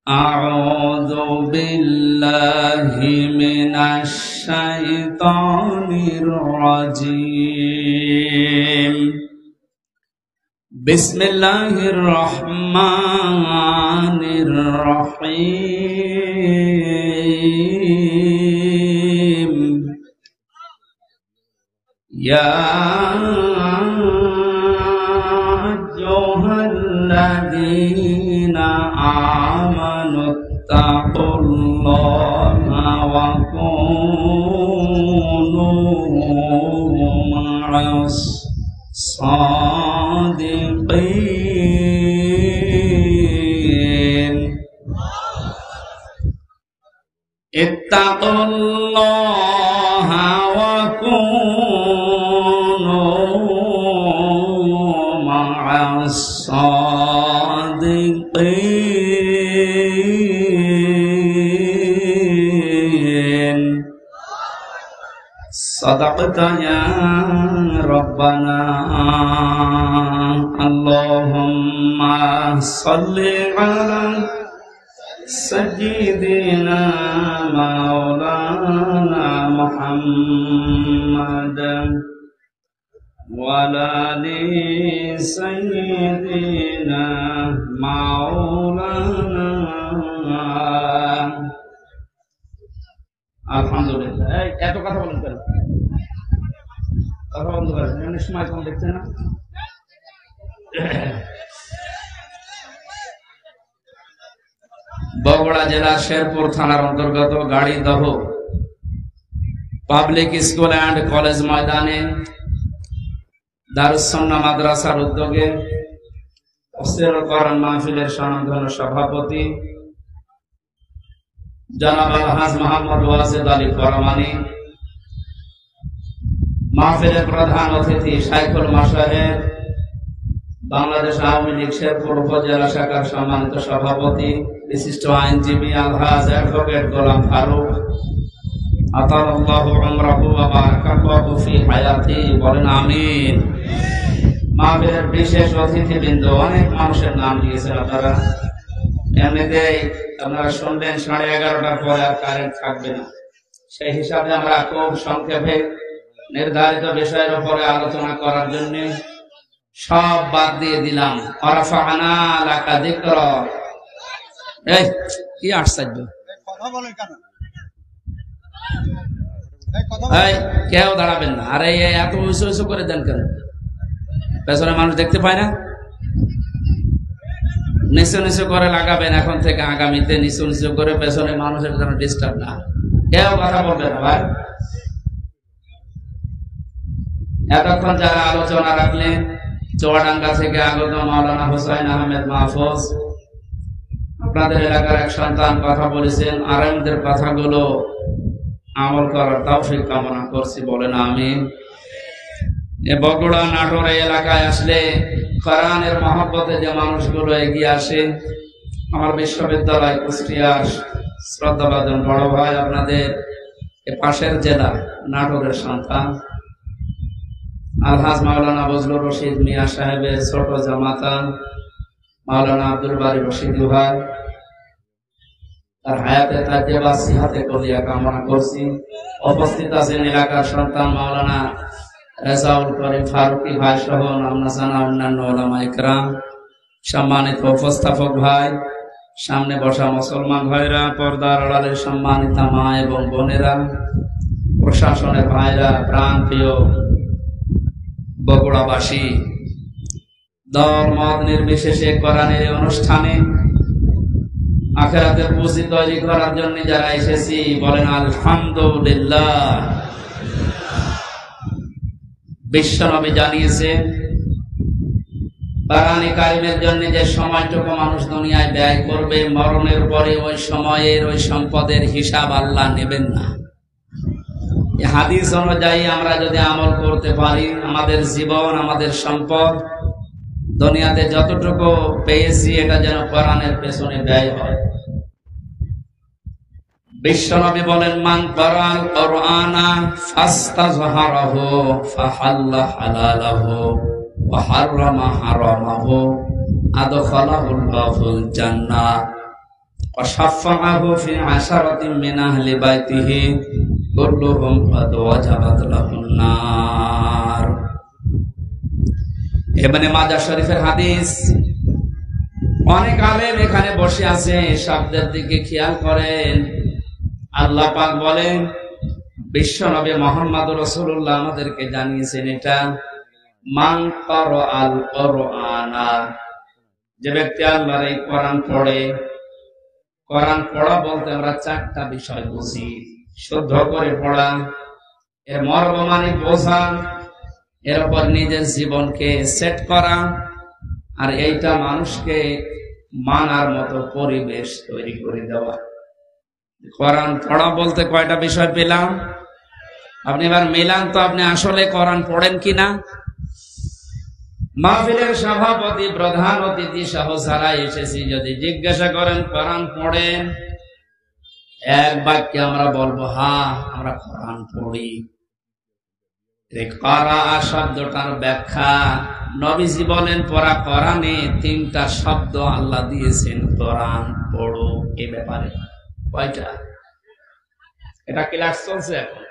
أعوذ بالله من الشيطان الرجيم بسم الله الرحمن الرحيم يا أيها الذين آمنوا اتقوا الله وكونوا مع الصادقين اتقوا الله وكونوا مع الصادقين صدقت يا ربنا اللهم صل على سيدنا مولانا محمد وعلى آل سيدنا مولانا আলহামদুলিল্লাহ। এত কথা বলেন কেন? কথা বন্ধ করেন, অনেক সময় কম দেখছেন না। বগুড়া জেলার শেরপুর থানার অন্তর্গত Garidaha public school and college ময়দানে দারুস সুন্নাহ মাদ্রাসার উদ্যোগে তাফসীরুল কোরআন মাহফিলের স্বনামধন্য সভাপতি জনাব আলহাজ মোহাম্মদ ওয়াজেদ আলী ফরমানি, মাহফিলের প্রধান অতিথি শাইখুল মাশায়েখ বাংলাদেশ আওয়ামী লীগ শেরপুর উপজেলা শাখার সম্মানিত সভাপতি বিশিষ্ট আইনজীবী আলহাজ অ্যাডভোকেট গোলাম ফারুক আতাল্লাহু উমরাহু ওয়া বারাকাল্লাহু ফি হায়াতি, বলেন আমিন। মাহফিলের বিশেষ অতিথিবৃন্দ, অনেক মানুষের নাম দিয়েছেন আপনারা। এমনিতেই আপনারা শুনবেন 11:30টার পরে আর কারেন্ট থাকবে না, সেই হিসাবে আমরা খুব সংক্ষেপে নির্ধারিত বিষয়ের উপরে আলোচনা করার জন্য সব বাদ দিয়ে দিলাম। ওয়ারাফা'না লাকা যিকরাক। এই কি আশ্চর্য কথা বলেন কেন? এই কেউ দাঁড়াবেন না। আরে এত উঁচু উঁচু করে দেন কেন? পেছনে মানুষ দেখতে পায় না? নিচু নিচু করে লাগাবেন এখন থেকে, আগামীতে নিচু নিচু করে, পেছনে মানুষের যেন ডিস্টার্ব না। কেউ কথা বলবে না ভাই। এতক্ষণ যারা আলোচনা রাখলেন, চুয়াডাঙ্গা থেকে আগত মাওলানা হুসাইন আহমেদ মাহফুজ, আপনাদের এলাকার এক সন্তান কথা বলেছেন। আরামদের কথাগুলো আমল করার তৌফিক কামনা করছি, বলেন আমিন। এ বগুড়া নাটোর এলাকায় আসলে কোরআনের মহব্বতে যে মানুষগুলো এগিয়ে আসে, আমার বিশ্ববিদ্যালয় কুষ্টিয়ার শ্রদ্ধাভাজন বড় ভাই, আপনাদের পাশের জেলা নাটোরের সন্তান আলহাজ মাওলানা বজলুর রশিদ মিয়া সাহেবের ছোট জামাতা মাওলানা আব্দুল বারী রশিদি ভাই, তার হায়াতে তাকে বা সিহাতে কলিয়া কামনা করছি। উপস্থিত আছেন এলাকার সন্তান মাওলানা রেজাউল করিম ফারুকি ভাই সহ নামনা জানা অন্যান্য ওলামা ইকরাম, সম্মানিত উপস্থাপক ভাই, সামনে বসা মুসলমান ভাইরা, পর্দার আড়ালের সম্মানিত মা এবং বোনেরা, প্রশাসনের ভাইরা, প্রাণ প্রিয় বগুড়াবাসী, দল মত নির্বিশেষে কোরআনের এই অনুষ্ঠানে আখিরাতের পুঁজি তৈরি করার জন্য যারা এসেছি, বলেন আলহামদুলিল্লাহ। বিশ্বনবী জানিয়েছেন, কোরআনে কারিমের জন্য যে সময়টুকু মানুষ দুনিয়ায় ব্যয় করবে, মরণের পরে ওই সময়ের ওই সম্পদের হিসাব আল্লাহ নেবেন না। এই হাদিস অনুযায়ী আমরা যদি আমল করতে পারি, আমাদের জীবন, আমাদের সম্পদ, দুনিয়াতে যতটুকু পেয়েছি, এটা যেন কোরআনের পেছনে ব্যয় হয়। বিশ্বনবী বলেন, মান ক্বারাআল কুরআনা ফাস্তাযহারাহু ফাহাল্লা হালালাহু ওয়া হাররামা হারামাহু আদখালাহুল্লাহুল জান্নাহ। ওয়াশাফাআহু ফি আশারাতিন মিন আহলি বাইতিহি কুল্লুহুম ক্বাদ ওয়াজাবাত লাহুন নার। ইবনে মাজাহ শরীফের হাদিস। অনেক আলেম এখানে বসে আছে, শব্দের দিকে খেয়াল করেন। আল্লাহ পাক বলেন, বিশ্ব নবী মুহাম্মদ রাসূলুল্লাহ আমাদেরকে জানিয়েছেন এটা, মান ক্বারাআল কুরআনা, যে ব্যক্তি আল্লাহর এই কোরআন পড়ে। কোরআন পড়া বলতে আমরা চারটা বিষয় বুঝি। শুদ্ধ করে পড়া, এর মর্ম মানে বোঝা, এর উপর নিজের জীবনকে সেট করা, আর এইটা মানুষকে মানার মতো পরিবেশ তৈরি করে দেওয়া। কোরআন পড়া বলতে কয়টা বিষয় পেলাম? আপনি এবার মিলান তো, আপনি আসলে কোরআন পড়েন কিনা। মাহফিলের সভাপতি, প্রধান অতিথি সহ যারা এসেছি, যদি জিজ্ঞাসা করেন কোরআন পড়েন, এক বাক্যে আমরা বলবো হ্যাঁ আমরা কোরআন পড়ি। করা শব্দটার ব্যাখ্যা, নবীজি বলেন পড়া কোরআনে তিনটা শব্দ আল্লাহ দিয়েছেন, কোরআন পড়ো। এই ব্যাপারে কয়টা? এটা ক্লাস চলছে এখন,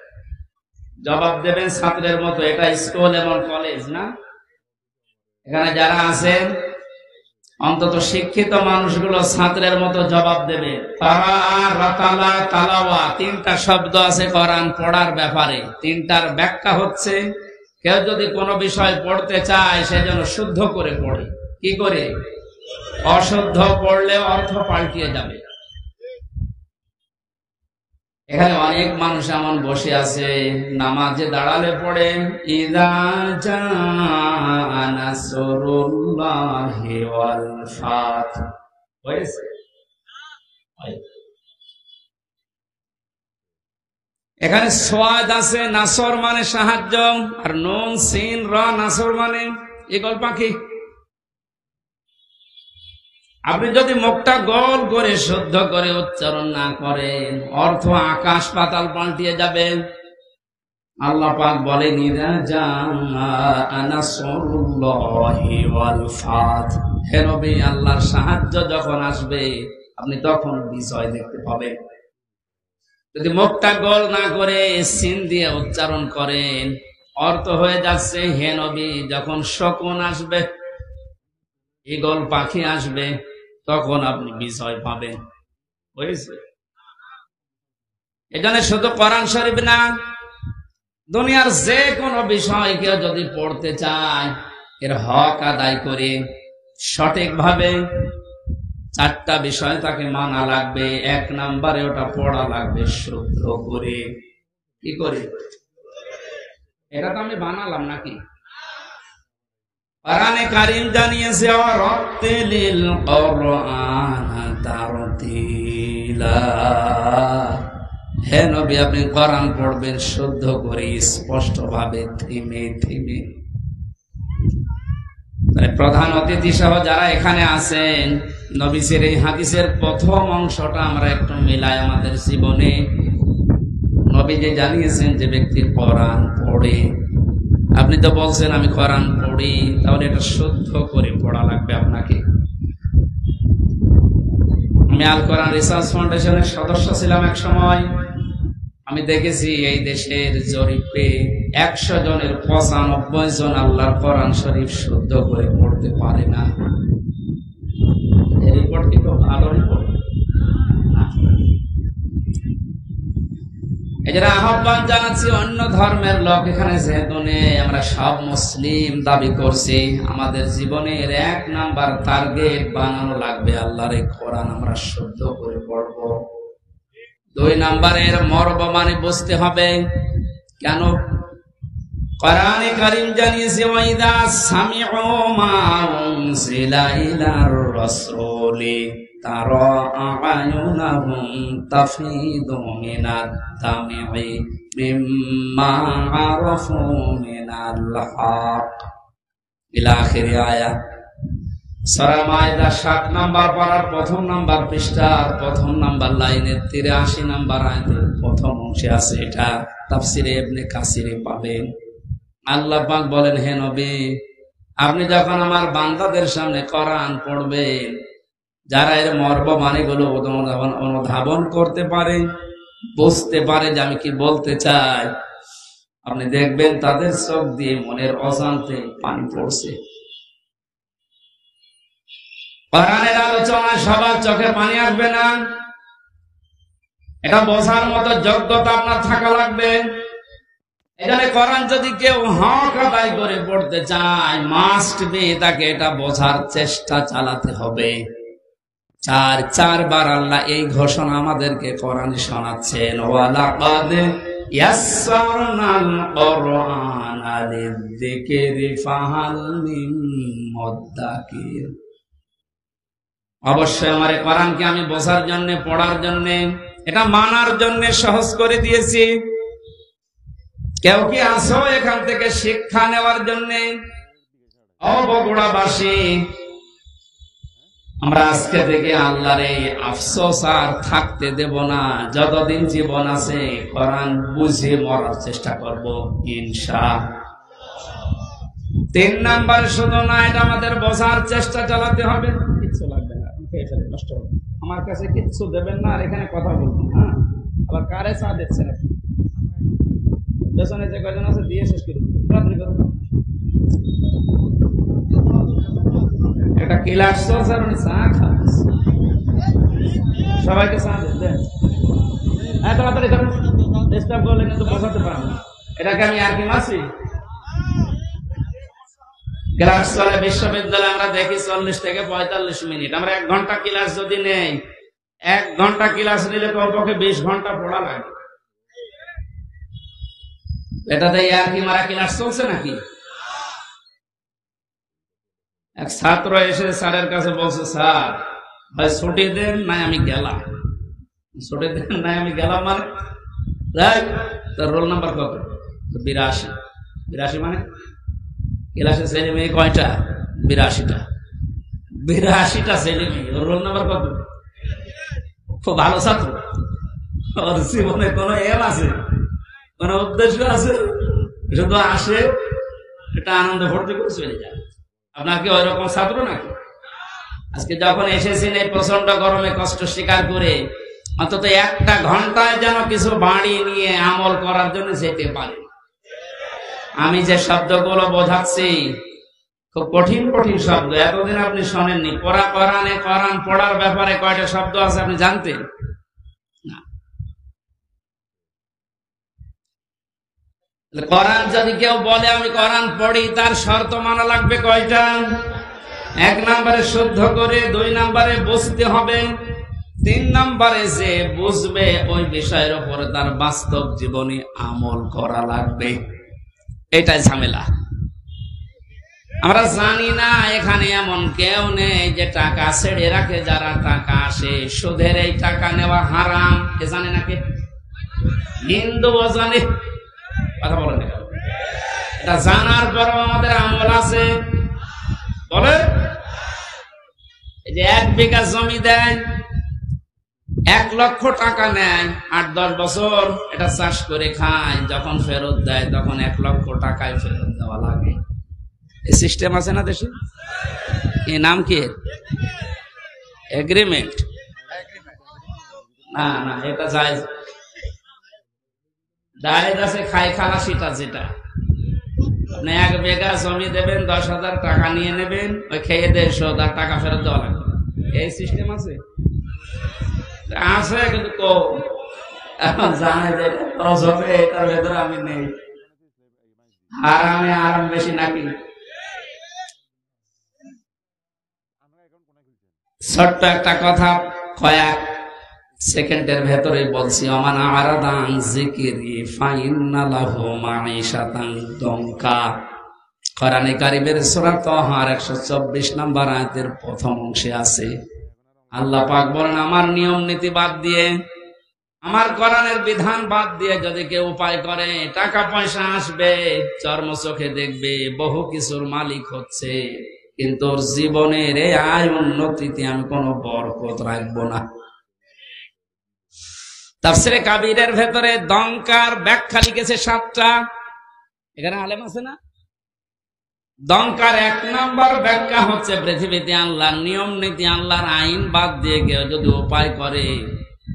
জবাব দেবেন ছাত্রের মতো। এটা স্কুল এবং কলেজ না। এখানে যারা আছেন অন্তত শিক্ষিত মানুষগুলো ছাত্রের মতো জবাব দেবে। তালাওয়া, তিনটা শব্দ আছে কোরআন পড়ার ব্যাপারে। তিনটার ব্যাখ্যা হচ্ছে, কেউ যদি কোনো বিষয় পড়তে চায় সে যেন শুদ্ধ করে পড়ে। কি করে? অশুদ্ধ পড়লে অর্থ পাল্টিয়ে যাবে। এখানে অনেক মানুষ এমন বসে আছে, নামাজে দাঁড়ালে পড়ে ইযা জাআ নাসরুল্লাহি ওয়াল ফাত। হয়েছে? এখানে সোয়াদ আছে, নাসর মানে সাহায্য, আর নুন সিন র নাসর মানে ঈগল পাখি। আপনি যদি মুখটা গোল করে শুদ্ধ করে উচ্চারণ না করেন, অর্থ আকাশ পাতাল পাল্টিয়ে যাবে। আল্লাহ পাক বলেন ইযা জাআ নাসরুল্লাহি ওয়াল ফাত, হে নবী আল্লাহর সাহায্য যখন আসবে আপনি তখন বিজয় দেখতে পাবেন। যদি মুখটা গোল না করে সিন দিয়ে উচ্চারণ করেন, অর্থ হয়ে যাচ্ছে হে নবী যখন শকুন আসবে, ঈগল পাখি আসবে, তখন আপনি বিজয় পাবেন। বুঝেছে? এজন্য শুধু কোরআন শরীফ না, দুনিয়ার যে কোনো বিষয় কেউ যদি পড়তে চায়, এর হক আদায় করে সঠিকভাবে চারটা বিষয় তাকে মানা লাগবে। এক নম্বরে ওটা পড়া লাগবে শুদ্ধ করে। কি করে? এটা তো আমি বানালাম নাকি? কোরআনে কারীম জানিয়েছে ওয়ারাত্তিলিল কুরআনা তারতিলা, হে নবী আপনি কোরআন পড়বেন শুদ্ধ করে, স্পষ্ট ভাবে, থেমে থেমে। প্রধান অতিথি সহ যারা এখানে আছেন, নবীর এই হাদিসের প্রথম অংশটা আমরা একটু মিলাই আমাদের জীবনে। নবী যে জানিয়েছেন যে ব্যক্তি কোরআন পড়ে, আপনি তো বলছেন আমি কোরআন পড়ি, তাহলে এটা শুদ্ধ করে পড়া লাগবে আপনাকে। আমি আল কোরআন রিসার্চ ফাউন্ডেশনের সদস্য ছিলাম এক সময়। আমি দেখেছি এই দেশের জরিপে 100 জনের 95 জন আল্লাহর কোরআন শরীফ শুদ্ধ করে পড়তে পারে না। এই রিপোর্ট কিন্তু ভালো রিপোর্ট। এজন্য আহ্বান জানাচ্ছি অন্য ধর্মের লোক এখানে যেহেতু নেই, আমরা সব মুসলিম দাবি করছি, আমাদের জীবনের 1 নাম্বার টার্গেট বানানো লাগবে আল্লাহর এই কোরআন আমরা শুদ্ধ করে পড়ব। 2 নাম্বারের মর্ম মানে বুঝতে হবে। কেন? কোরআনে কারীম জানিয়েছে ওয়াইদা সামিউ মা উনজিলা ইলার রাসূলি তারা আ'য়ুনাহুম তাফিদু মিনাদ দামি মিম্মা আরাফু মিনাল হক ইলা আখির আয়াত। সূরা মাইদা 7 নাম্বার পারার 1ম নাম্বার পৃষ্ঠার 1ম নাম্বার লাইনের 83 নাম্বার আয়াতের প্রথম অংশে আছে। এটা তাফসিরে ইবনে কাসিরে পাবেন। আল্লাহ পাক বলেন, হে নবী আপনি যখন আমার বান্দাদের সামনে কোরআন পড়বেন, যারা এর মর্ম মানে গুলো অনুধাবন করতে পারে, বুঝতে পারে যে আমি কি বলতে চাই, আপনি দেখবেন তাদের চোখ দিয়ে মনের অজান্তে পানি পড়ছে। কোরআনের আলোচনায় সবার চোখে পানি আসবে না, এটা বোঝার মতো যোগ্যতা আপনার থাকা লাগবে। এখানে কোরআন যদি কেউ হক আদায় করে পড়তে চায়, মাস্ট বি তাকে এটা বোঝার চেষ্টা চালাতে হবে। চারবার আল্লাহ এই ঘোষণা আমাদেরকে কোরআনে শোনাচ্ছেন, ওয়ালাকাদ ইয়াসসারনাল কুরআনা লিযিকরি ফাহাল মিন মুদ্দাকির। অবশ্যই আমার এই কোরআনকে আমি বোঝার জন্য, পড়ার জন্য, এটা মানার জন্য সহজ করে দিয়েছি। কেউ কি আসো এখান থেকে শিক্ষা নেওয়ার জন্য? ও বগুড়াবাসী, আমরা আজকে থেকে আল্লাহর এই আফসোস আর থাকতে দেব না। যতদিন জীবন আছে কোরআন বুঝে মরার চেষ্টা করব ইনশাআল্লাহ। 3 নাম্বার শুধু না, এটা আমাদের বোঝার চেষ্টা চালাতে হবে। কিচ্ছু লাগবে না, নষ্ট হবে, আমার কাছে কিচ্ছু দেবেন না, আর এখানে কথা বলবেন। হ্যাঁ, আবার কারে চা দিচ্ছেন আপনি? পেছনে যে কয়জন আছে দিয়ে শেষ করুন, তাড়াতাড়ি করুন। একটা ক্লাস চলছে আর উনি চা খাচ্ছে, সবাইকে চা দেন। হ্যাঁ, তাড়াতাড়ি করুন, ডিস্টার্ব করলে কিন্তু বোঝাতে পারবো না। এটাকে আমি আর কি মাসি ক্লাস চলে বিশ্ববিদ্যালয়ে, আমরা দেখি 40 থেকে 45 মিনিট। আমরা 1 ঘন্টা ক্লাস যদি নেই, 1 ঘন্টা ক্লাস নিলে কমপক্ষে 20 ঘন্টা পড়া লাগে। এটাতে আর কি মারা ক্লাস চলছে নাকি? এক ছাত্র এসে স্যারের কাছে বলছে, স্যার ভাই ছুটি দেন, নাই আমি গেলাম। ছুটি দেন, নাই আমি গেলাম মানে তার রোল নাম্বার কত? 82। 82 মানে ক্লাসে ছেলে মেয়ে কয়টা? 82টা। 82টা ছেলে মেয়ে, রোল নাম্বার কত? খুব ভালো ছাত্র, ওর জীবনে কোনো এম আছে, কোন উদ্দেশ্য আছে? শুধু আসে, এটা আনন্দ ভর্তি করে চলে যায়। আপনার কি ওই রকম ছাত্র নাকি? আজকে যখন এসেছেন এই প্রচন্ড গরমে কষ্ট স্বীকার করে, অন্তত 1টা ঘন্টায় যেন কিছু বাড়ি নিয়ে আমল করার জন্য যেতে পারে। আমি যে শব্দগুলো বোঝাচ্ছি খুব কঠিন কঠিন শব্দ, এতদিন আপনি শোনেননি। কোরআনে কোরআন পড়ার ব্যাপারে কয়টা শব্দ আছে আপনি জানতেন না? কোরআন যদি কেউ বলে আমি কোরআন পড়ি, তার শর্ত মানা লাগবে কয়টা? 1 নম্বরে শুদ্ধ করে, 2 নম্বরে বুঝতে হবে, 3 নম্বরে যে বুঝবে ওই বিষয়ের উপরে তার বাস্তব জীবনে আমল করা লাগবে। এটাই ঝামেলা। আমরা জানি না এখানে এমন কেউ নেই যে টাকা ছেড়ে রাখে। যারা টাকা আসে, সুদের এই টাকা নেওয়া হারাম, কে জানে না? কে? হিন্দুও জানে, কথা বলেন। এটা জানার পরও আমাদের আমল আছে। বলে এই যে 1 বিঘা জমি দেয়, 1 লক্ষ টাকা নেয়, 8-10 বছর এটা চাষ করে খায়, যখন ফেরত দেয় তখন 1 লক্ষ টাকায় ফেরত দেওয়া লাগে। এই সিস্টেম আছে না দেশে? এই নাম কি? এগ্রিমেন্ট। না না, এটা জায়েজ আছে। খাই খালাসিটা যেটা, আপনি 1 বিঘা জমি দেবেন, 10,000 টাকা নিয়ে নেবেন, ওই খেয়ে 150,000 টাকা ফেরত দেওয়া লাগবে। এই সিস্টেম আছে আছে, কিন্তু এখন জানে যে খরচ হবে, এটার ভেতরে আমি নেই। আরাম বেশি নাকি? ছোট্ট একটা কথা কয়েক সেকেন্ডের ভেতরে বলছি। ওমান আরাদা আন যিকরি ফাইন্না লাহু মাঈশাতান দঙ্কা। কোরআনে কারীমের সূরা তাহার 124 নম্বর আয়াতের প্রথম অংশে আছে, আল্লাহ পাক বলেন, আমার নিয়ম নীতি বাদ দিয়ে, আমার কোরআনের বিধান বাদ দিয়ে যদি কেউ উপায় করে, টাকা পয়সা আসবে, চর্ম চোখে দেখবে, বহু কিছুর মালিক হচ্ছে, কিন্তু ওর জীবনের এই আয় উন্নতিতে আমি কোনো বরকত রাখবো না। তাফসীরে কাবীরের ভেতরে দঙ্কার ব্যাখ্যা লিখেছে 7টা। এখানে আলেম আছে না? দঙ্কার 1 নম্বর ব্যাখ্যা হচ্ছে, পৃথিবীতে আল্লাহর নিয়ম নীতি, আল্লাহর আইন বাদ দিয়ে কেউ যদি উপায় করে,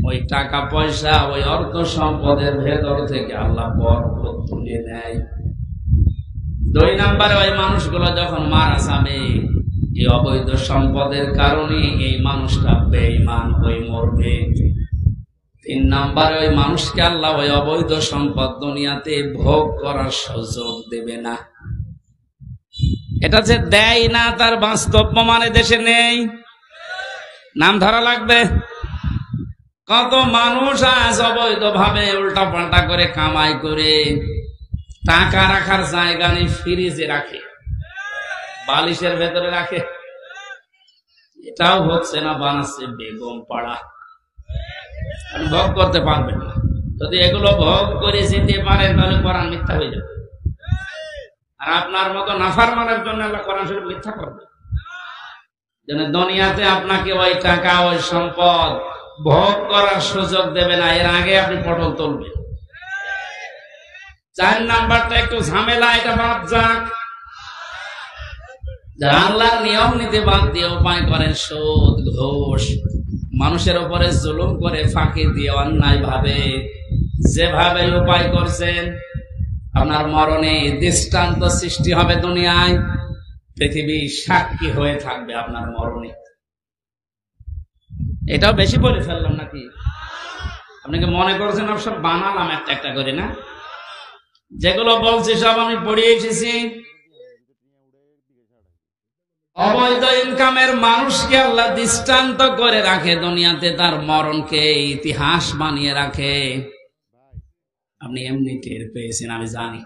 ওই টাকা পয়সা, ওই অর্থ সম্পদের ভেতর থেকে আল্লাহ বরকত তুলে নেয়। 2 নম্বরে, ওই মানুষগুলো যখন মারা যাবে, এই অবৈধ সম্পদের কারণে এই মানুষটা বেঈমান হয়ে মরবে। 3 নম্বরে, ওই মানুষকে আল্লাহ ওই অবৈধ সম্পদ দুনিয়াতে ভোগ করার সুযোগ দেবে না। এটা যে দেয় না তার বাস্তব প্রমাণ দেশে নেই, নাম ধরা লাগবে। কত মানুষ আজ অবৈধ ভাবে উল্টা পাল্টা করে কামাই করে টাকা রাখার জায়গা নেই, ফ্রিজে রাখে, বালিশের ভেতরে রাখে। এটাও হচ্ছে না, বানাচ্ছে বেগম পাড়া। ভোগ করতে পারবেন না। যদি এগুলো ভোগ করে যেতে পারেন তাহলে কোরআন মিথ্যা হয়ে যাবে। আর আপনার মতো নাফরমানের জন্য আল্লাহ কোরআন শরীফ মিথ্যা করবে। যেন দুনিয়াতে আপনাকে ওই টাকা, ওই সম্পদ ভোগ করার সুযোগ দেবে না, এর আগে আপনি পটল তুলবেন। 4 নাম্বারটা একটু ঝামেলা, এটা বাদ যাক। যারা আল্লাহর নিয়ম নীতি বাদ দিয়ে উপায় করেন সুদ, ঘুষ, মানুষের উপরে জুলুম করে, ফাঁকি দিয়ে, অন্যায় ভাবে যেভাবে উপায় করছেন, আপনার মরণে দৃষ্টান্ত সৃষ্টি হবে দুনিয়ায়। পৃথিবী সাক্ষী হয়ে থাকবে আপনার মরণে। এটাও বেশি বলে ফেললাম নাকি? আপনাকে মনে করছেন সব বানালাম একটা একটা করে? না, যেগুলো বলছি সব আমি পড়িয়ে এসেছি। অবৈধ ইনকামের মানুষকে আল্লাহ দৃষ্টান্ত করে রাখে দুনিয়াতে, তার মরণকে ইতিহাস বানিয়ে রাখে। আপনি এমনি টের পেয়েছেন, আমি জানি।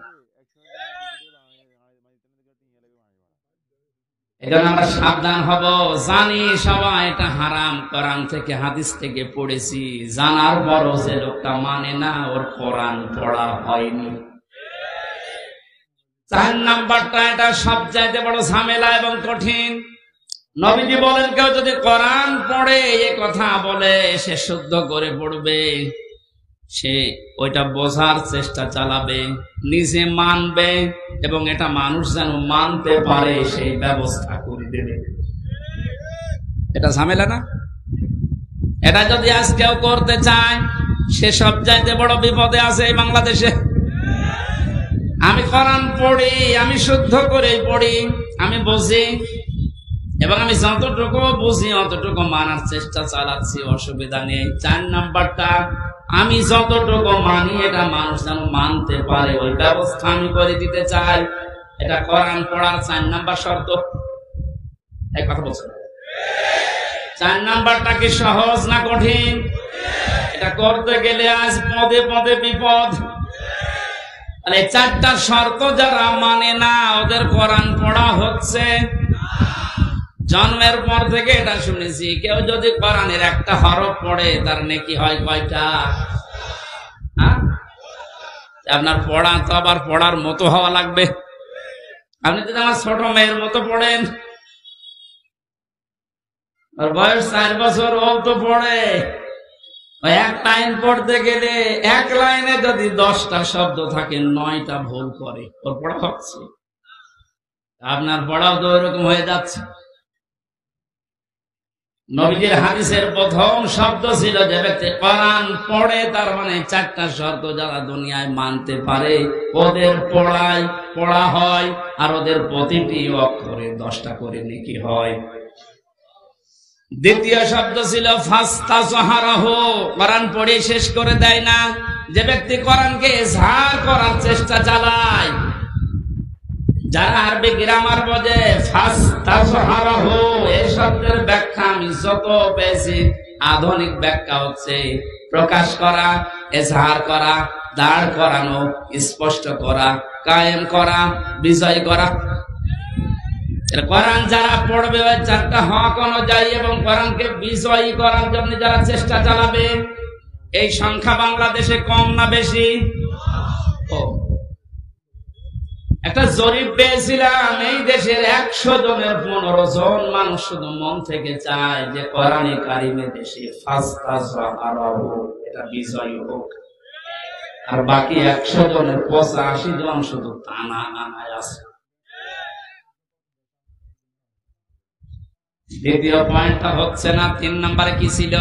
এজন্য আমরা সাবধান হব। জানি সবাই এটা হারাম, কোরআন থেকে হাদিস থেকে পড়েছি, জানার পরও যে লোকটা মানে না, ওর কোরআন পড়া হয়নি। 4 নাম্বারটা, এটা সবচাইতে বড় ঝামেলা এবং কঠিন। নবীজি বলেন, কেউ যদি কোরআন পড়ে এ কথা বলে, সে শুদ্ধ করে পড়বে, সে ওইটা বোঝার চেষ্টা চালাবে, নিজে মানবে, এবং এটা মানুষ যেন মানতে পারে সেই ব্যবস্থা করে দেবে। এটা ঝামেলা না? এটা যদি আজ কেউ করতে চায়, সে সব চাইতে বড় বিপদে আছে এই বাংলাদেশে। আমি কোরআন পড়ি, আমি শুদ্ধ করে পড়ি, আমি বুঝি, এবং আমি যতটুকু বুঝি অতটুকু মানার চেষ্টা চালাচ্ছি, অসুবিধা নেই। 4 নাম্বারটা, আমি যতটুকু মানি এটা মানুষ যেন মানতে পারে, ওই ব্যবস্থা আমি করে দিতে চাই। এটা কোরআন পড়ার 4 নাম্বার শর্ত। এক কথা বলছেন? 4 নাম্বারটা কি সহজ না কঠিন? এটা করতে গেলে আজ পদে পদে বিপদ। তাহলে 4টা শর্ত যারা মানে না, ওদের কোরআন পড়া হচ্ছে। জন্মের পর থেকে এটা শুনেছি, কেউ যদি কোরআনের একটা হরফ পড়ে তার নেকি হয় কয়টা? আপনার পড়া তো আবার পড়ার মতো হওয়া লাগবে। আপনি যদি আমার ছোট মেয়ের মতো পড়েন, ওর বয়স 4 বছর, ও তো পড়ে, ওই এক লাইন পড়তে গেলে 1 লাইনে যদি 10টা শব্দ থাকে, 9টা ভুল করে, ওর পড়া হচ্ছে। আপনার পড়াও তো ওইরকম হয়ে যাচ্ছে। নবীজির হাদিসের প্রথম শব্দ ছিল, যে ব্যক্তি কোরআন পড়ে, তার মানে 4টা শর্ত যারা দুনিয়ায় মানতে পারে, ওদের পড়া হয়, আর ওদের প্রতিটি অক্ষরে 10টা করে নেকি হয়। দ্বিতীয় শব্দ ছিল ফাস্তাযহারাহু, কোরআন পড়ে শেষ করে দেয় না। যে ব্যক্তি কোরআনকে ইজহার করার চেষ্টা চালায়, যারা আরবি গ্রামার বোঝে, ফাস্তাযহারাহু এই শব্দের ব্যাখ্যা আমি যত পেয়েছি, আধুনিক ব্যাখ্যা হচ্ছে প্রকাশ করা, ইজহার করা, দাঁড় করানো, স্পষ্ট করা, কায়েম করা, বিজয় করা। কোরআন যারা পড়বে ওই 4টা হক অনুযায়ী এবং কোরআনকে বিজয়ী করার জন্য যারা চেষ্টা চালাবে, এই সংখ্যা বাংলাদেশে কম না বেশি? একটা জরিপ পেয়েছিলাম, এই দেশের 100 জনের 15 জন মানুষ শুধু মন থেকে চায় যে কোরআনে কারিমে দেশে ফাস্তাযহারাহু এটা বিজয়ী হোক, আর বাকি 100 জনের 85 জন শুধু টানা আছে। দ্বিতীয় পয়েন্টটা হচ্ছে না। 3 নম্বরে কি ছিল?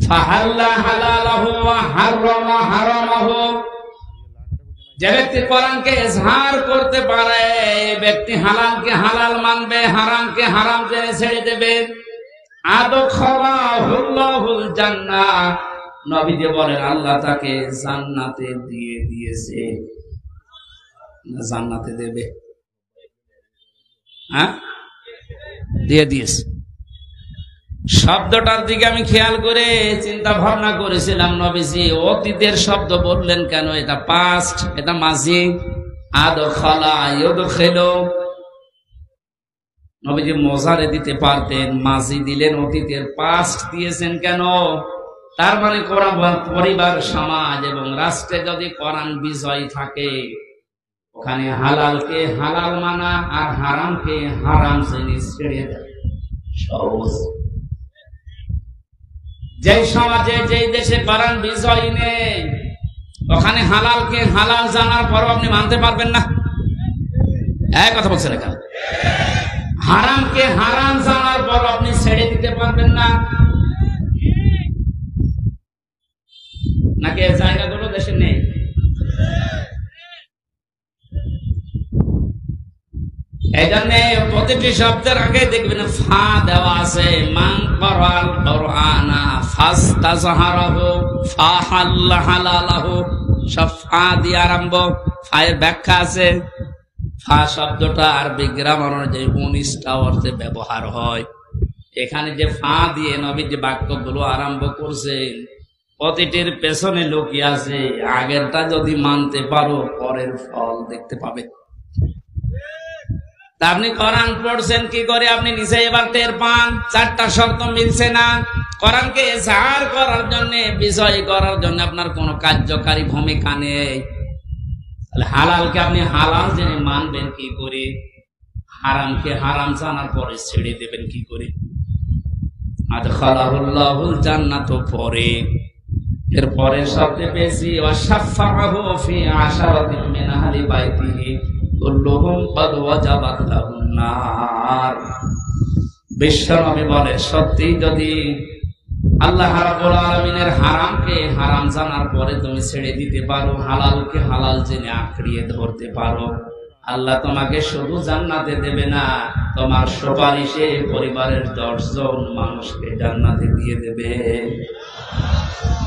ফাহাল্লা হালালাহু ওয়া হারামা হারামাহু। যে ব্যক্তি কোরআনকে ইজহার করতে পারে, এই ব্যক্তি হালালকে হালাল মানবে, হারামকে হারাম জেনে ছেড়ে দেবে। আদখালাহুল্লাহুল জান্নাহ, নবীজি বলেন আল্লাহ তাকে জান্নাতে দিয়ে দিয়েছে। জান্নাতে দেবে, হ্যাঁ দিয়ে দিয়েছে। শব্দটার দিকে আমি খেয়াল করে চিন্তা ভাবনা করেছিলাম, নবীজি অতীতের শব্দ বললেন কেন? এটা পাস্ট, এটা মাজি। আদখালা ইউদখিলু, নবীজি মোজারে দিতে পারতেন, মাজি দিলেন, অতীতের পাস্ট দিয়েছেন কেন? তার মানে কোরআন পরিবার, সমাজ এবং রাষ্ট্রে যদি কোরআন বিজয় থাকে, ওখানে হালালকে হালাল মানা আর হারামকে হারাম জেনে ছেড়ে দেয় সহজ। যে সমাজে, যে দেশে কোরআন বিজয় নেই, ওখানে হালালকে হালাল জানার পরও আপনি মানতে পারবেন না। এক কথা বলছেন এখানে। হারামকে হারাম জানার পর আপনি ছেড়ে দিতে পারবেন না। নাকি এই জায়গাগুলো দেশে নেই? এই জন্য প্রতিটি শব্দের আগে দেখবেন ফা দেওয়া আছে। মান ক্বারাল কুরআনা ফাস্তাযহারাহু ফাহাল্লা হালালাহু, সব ফা দিয়ে আরম্ভ। ফায়ের ব্যাখ্যা আছে। ফা শব্দটা আরবি গ্রামার অনুযায়ী 19টা অর্থে ব্যবহার হয়। এখানে যে ফা দিয়ে নবী যে বাক্যগুলো আরম্ভ করছেন, প্রতিটির পেছনে লুকিয়ে আছে আগেরটা যদি মানতে পারো পরের ফল দেখতে পাবে। তা আপনি কোরআন পড়ছেন কি করে? আপনি নিজে এবার টের পান 4টা শর্ত মিলছে না। কোরআনকে ইজহার করার জন্য, বিজয় করার জন্য আপনার কোনো কার্যকারী ভূমিকা নেই। তাহলে হালালকে আপনি হালাল জেনে মানবেন কি করে? হারামকে হারাম জানার পরে ছেড়ে দেবেন কি করে? আদখালাহুল্লাহুল জান্নাত পরে, এর পরের শব্দে বেশি ওয়াশাফাহু ফি আশারাতিন মিন আহলি বাইতিহি কুল্লুহুম ক্বাদ ওয়াজাবাত লাহুন নার। বিশ্বনবী বলে, সত্যি যদি আল্লাহ রাব্বুল আলামিনের হারামকে হারাম জানার পরে তুমি ছেড়ে দিতে পারো, হালালকে হালাল জেনে আঁকড়িয়ে ধরতে পারো, আল্লাহ তোমাকে শুধু জান্নাতে দেবে না, তোমার সুপারিশে পরিবারের 10 জন মানুষকে জান্নাতে দিয়ে দেবে।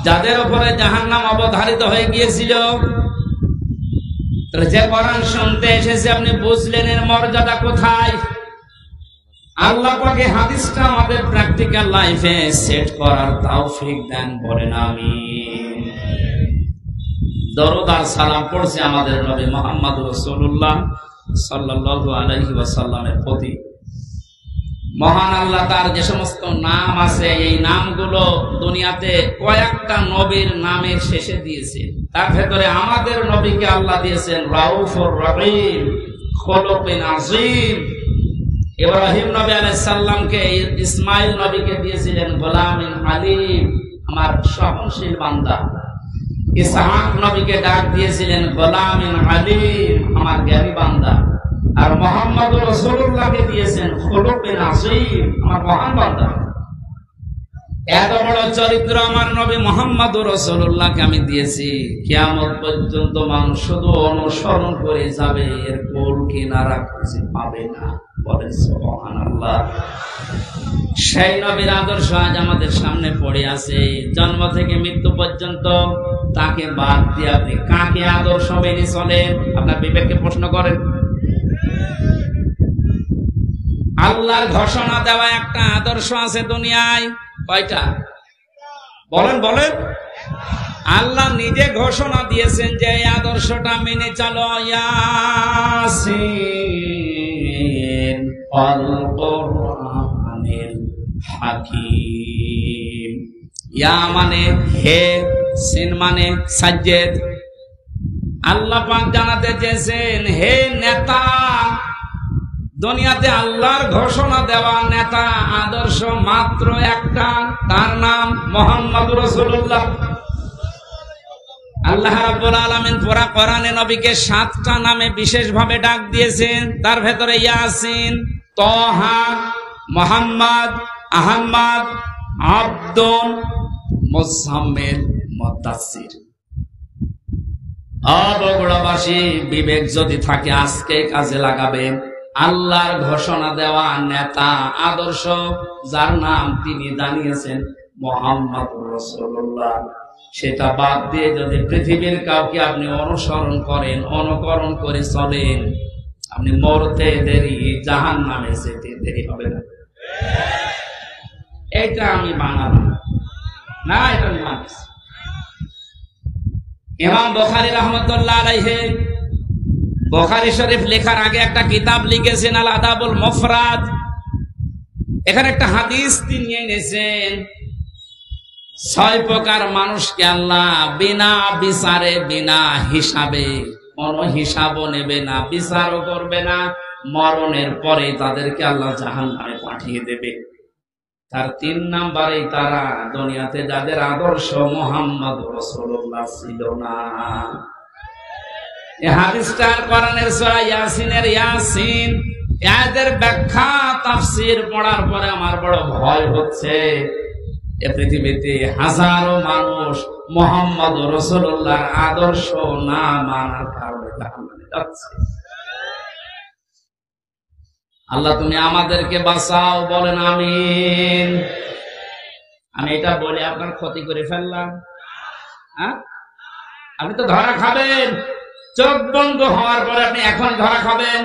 যাদের উপরে জাহান্নাম অবধারিত হয়ে গিয়েছিল, যে কোরআন শুনতে এসেছে, আপনি বুঝলেন এর মর্যাদা কোথায়? আল্লাহ পাকে হাদিসটা আমাদের প্র্যাকটিক্যাল লাইফে সেট করার তৌফিক দেন, বলেন আমিন। দরুদ আর সালাম পড়ছে আমাদের নবী মুহাম্মদ রাসূলুল্লাহ সাল্লাল্লাহু আলাইহি ওয়াসাল্লামের প্রতি। মহান আল্লাহ তার যে সমস্ত নাম আছে, এই নামগুলো দুনিয়াতে কয়েকটা নবীর নামের শেষে দিয়েছেন। তার ভেতরে আমাদের নবীকে আল্লাহ দিয়েছেন রাউফুর রহিম, খুলুকুন আযীম। ইব্রাহিম নবী আলাইহিস সালামকে, ইসমাইল নবীকে দিয়েছিলেন গোলামিন আলীম, আমার সহনশীল বান্দা। ইসহাক নবীকে ডাক দিয়েছিলেন গোলামিন আলীম, আমার জ্ঞানী বান্দা। আর মুহাম্মদ রাসূলুল্লাহকে দিয়েছেন খুলুকুন আযীম, আমার মহান বান্দা। এত বড় চরিত্র আমার নবী মুহাম্মদ রাসূলুল্লাহকে আমি দিয়েছি, কিয়ামত পর্যন্ত মানুষ শুধু অনুসরণ করে যাবে, এর কোল কিনারা খুঁজে পাবে না। বলেন সুবহানাল্লাহ। সেই নবীর আদর্শ আজ আমাদের সামনে পড়ে আছে। জন্ম থেকে মৃত্যু পর্যন্ত তাকে বাদ দিয়ে আপনি কাকে আদর্শ মেনে চলেন? আপনার বিবেককে প্রশ্ন করেন। আল্লাহর ঘোষণা দেওয়া একটা আদর্শ আছে দুনিয়ায়, কয়টা? বলেন বলেন। আল্লাহ নিজে ঘোষণা দিয়েছেন যে এই আদর্শটা মেনে চলো। ইয়াসিন ওয়াল কুরআনিল হাকীম। ইয়া মানে হে, সিন মানে সাজ্জেদ। আল্লাহ পাক জানাতে চেয়েছেন, হে নেতা, দুনিয়াতে আল্লাহর ঘোষণা দেওয়া নেতা আদর্শ মাত্র একটা, তার নাম মুহাম্মদ রাসূলুল্লাহ। আল্লাহ রাব্বুল আলামিন পুরা কোরআনে নবীকে 7টা নামে বিশেষভাবে ডাক দিয়েছেন। তার ভেতরে ইয়াসিন, তাহা, মোহাম্মদ, আহমদ, আব্দুল, মুজাম্মিল, মুদাসসির। বগুড়াবাসী, বিবেক যদি থাকে আজকে কাজে লাগাবেন। আল্লাহর ঘোষণা দেওয়া নেতা, আদর্শ যার নাম তিনি জানিয়েছেন মুহাম্মাদুর রাসূলুল্লাহ, সেটা বাদ দিয়ে যদি পৃথিবীর কাউকে আপনি অনুসরণ করেন, অনুকরণ করে চলেন, আপনি মরতে দেরি, জাহান্নামে যেতে দেরি হবে না। এটা আমি বানালাম না, এটা আমি মানছি। ইমাম বুখারী রাহমাতুল্লাহ আলাইহি বুখারী শরীফ লেখার আগে একটা কিতাব লিখেছেন আল আদাবুল মুফরাদ। এখানে একটা হাদিস তিনি এনেছেন, 6 প্রকার মানুষকে আল্লাহ বিনা বিচারে, বিনা হিসাবে, কোন হিসাবও নেবে না, বিচারও করবে না, মরণের পরে তাদেরকে আল্লাহ জাহান্নামে পাঠিয়ে দেবে। তার 3 নম্বরে তারা দুনিয়াতে যাদের আদর্শ মুহাম্মদ রাসূলুল্লাহ ছিল না। এই হাদিসটা কোরআনের সূরা ইয়াসিনের ইয়াসিন এর ব্যাখ্যা তাফসীর পড়ার পরে আমার বড় ভয় হচ্ছে, এ পৃথিবীতে হাজারো মানুষ মুহাম্মদ রাসূলুল্লাহর আদর্শ না মানার কারণে জাহান্নামে যাচ্ছে। আল্লাহ তুমি আমাদেরকে বাঁচাও, বলেন আমিন। আমি এটা বলে আপনার ক্ষতি করে ফেললাম? হ্যাঁ, আপনি তো ধরা খাবেন। চোখ বন্ধ হওয়ার পরে আপনি এখন ধরা খাবেন।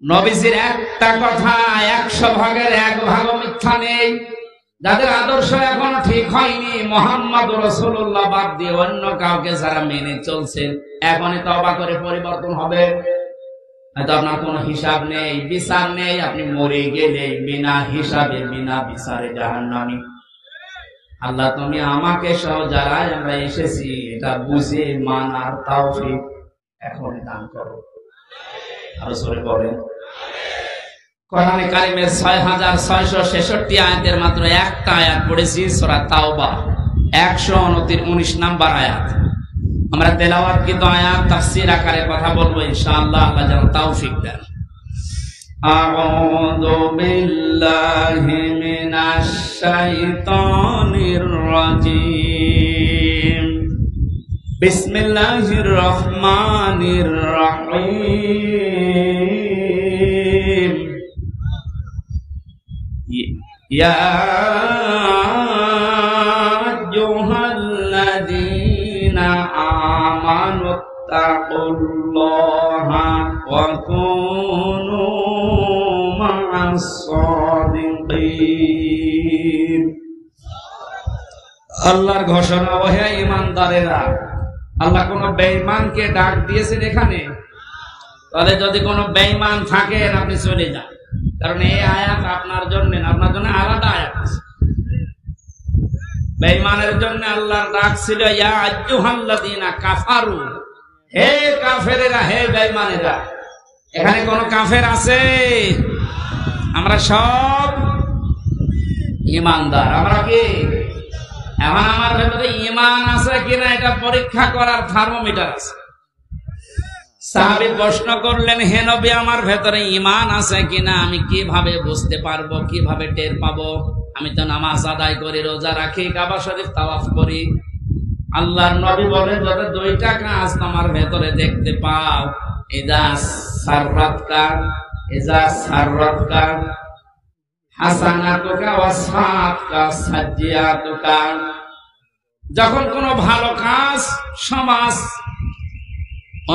নবীজির একটা কথা 100 ভাগের 1 ভাগও মিথ্যা নেই। যাদের আদর্শ এখনো ঠিক হয়নি, মুহাম্মদ রাসূলুল্লাহ বাদ দিয়ে অন্য কাউকে যারা মেনে চলছেন, এখনই তওবা করে পরিবর্তন হবে। হয়তো আপনার কোনো হিসাব নেই, বিচার নেই, আপনি মরে গেলে বিনা হিসাবে, বিনা বিচারে জাহান্নামী। আল্লাহ তুমি আমাকে সহ যারা আমরা এসেছি এটা বুঝে মানার তাওফিক এখন দান করো। আরো জোরে বলেন। কোরআনে কারিমের 6666 আয়াতের মাত্র একটা আয়াত পড়েছি, সূরা তাওবা 129 নম্বর আয়াত। আমরা তেলাওয়াতকৃত আয়াত তাফসীর আকারে কথা বলবো ইনশাআল্লাহ, আল্লাহ যেন তৌফিক দেন। আউযু বিল্লাহি মিনাশ শাইতানির রাজীম। বিসমিল্লাহির রহমানির রহিম। ইয়া আইয়ুহাল্লাযীনা আমানুত্তাকুল্লাহা ওয়া কুনু মা'আস সাদিকিন। আল্লাহর ঘোষণা, ওহে ঈমানদারেরা। আল্লাহ কোন বেঈমানকে ডাক দিয়েছেন এখানে? তাহলে যদি কোনো বেঈমান থাকেন আপনি চলে যান, কারণ এই আয়াত আপনার জন্য, আপনার জন্য আলাদা আয়াত আছে। বেঈমানের জন্য আল্লাহর ডাক ছিল ইয়া আইয়ুহাল্লাযীনা কাফারু, হে কাফেরেরা, হে বেঈমানেরা। এখানে কোন কাফের আছে? আমরা সব ঈমানদার। আমরা কি এখন আমার ভেতরে ঈমান আছে কিনা এটা পরীক্ষা করার থার্মোমিটার আছে। সাহাবী প্রশ্ন করলেন, হে নবী আমার ভেতরে ঈমান আছে কিনা আমি কিভাবে বুঝতে পারবো, কিভাবে টের পাবো? আমি তো নামাজ আদায় করি, রোজা রাখি, কাবা শরীফ তাওয়াফ করি। আল্লাহর নবী বলেন, যদি 2টা কাজ তোমার ভেতরে দেখতে পাও, ইযা সাররাতকা হাসানাতুকা ওয়া সাআতুকা সাজ্জিয়াতুকা। যখন কোনো ভালো কাজ, সমাজ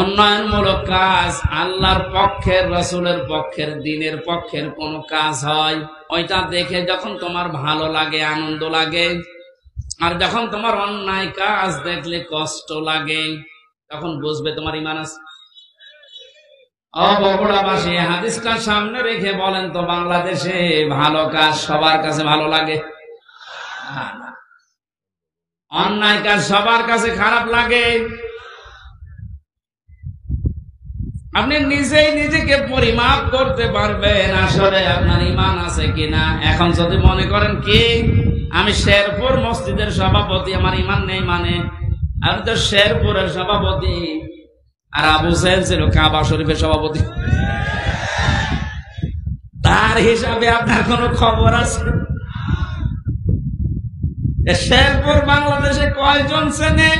উন্নয়নমূলক কাজ, আল্লাহর পক্ষের, রাসূলের পক্ষের, দ্বীনের পক্ষের কোন কাজ হয়, ওইটা দেখে যখন তোমার ভালো লাগে, আনন্দ লাগে, আর যখন তোমার অন্যায় কাজ দেখলে কষ্ট লাগে, তখন বুঝবে তোমার ঈমান আছে। বগুড়াবাসী, হাদিসটা সামনে রেখে বলেন তো, বাংলাদেশে ভালো কাজ সবার কাছে ভালো লাগে? না। অন্যায় কাজ সবার কাছে খারাপ লাগে। আপনি নিজেই নিজেকে পরিমাপ করতে পারবেন আসলে আপনার ঈমান আছে কিনা। এখন যদি মনে করেন কি আমি শেরপুর মসজিদের সভাপতি, আমার ঈমান নেই, মানে আমি তো শেরপুরের সভাপতি, আর আবু সাহেব ছিল কাবা শরীফের সভাপতি। তার হিসাবে আপনার কোনো খবর আছে? শেরপুর বাংলাদেশে কয়জন চেনে?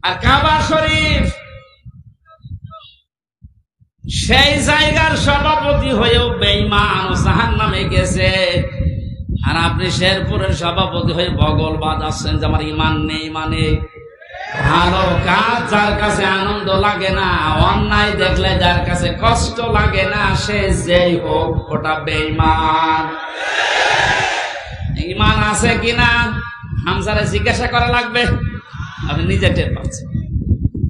আর কাবা শরীফ সেই জায়গার সভাপতি হয়েও বেঈমান ও জাহান্নামে গেছে, আর আপনি শেরপুরের সভাপতি হয়ে বগল বাজাচ্ছেন যে আমার ইমান নেই। মানে ভালো কাজ যার কাছে আনন্দ লাগে না, অন্যায় দেখলে যার কাছে কষ্ট লাগে না, সে যেই হোক ওটা বেঈমান। ইমান আছে কিনা হামজারে জিজ্ঞাসা করা লাগবে, আপনি নিজে টের পাচ্ছেন।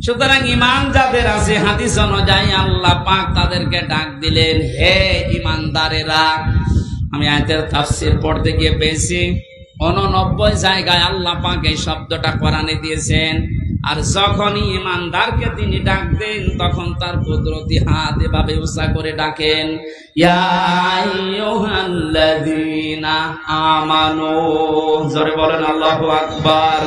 সুতরাং ইমান যাদের আছে, হাদিস অনুযায়ী আল্লাহ পাক তাদেরকে ডাক দিলেন, হে ইমানদারেরা। আমি আয়াতের তাফসীর পড়তে গিয়ে পেয়েছি 89 জায়গায় আল্লাহ পাক এই শব্দটা কোরআনে দিয়েছেন। আর যখনই ইমানদারকে তিনি ডাক দেন, তখন তার কুদরতি হাত এভাবে উঁচা করে ডাকেন, ইয়া আইয়ুহাল্লাযীনা আমানু। জোরে বলেন আল্লাহু আকবার।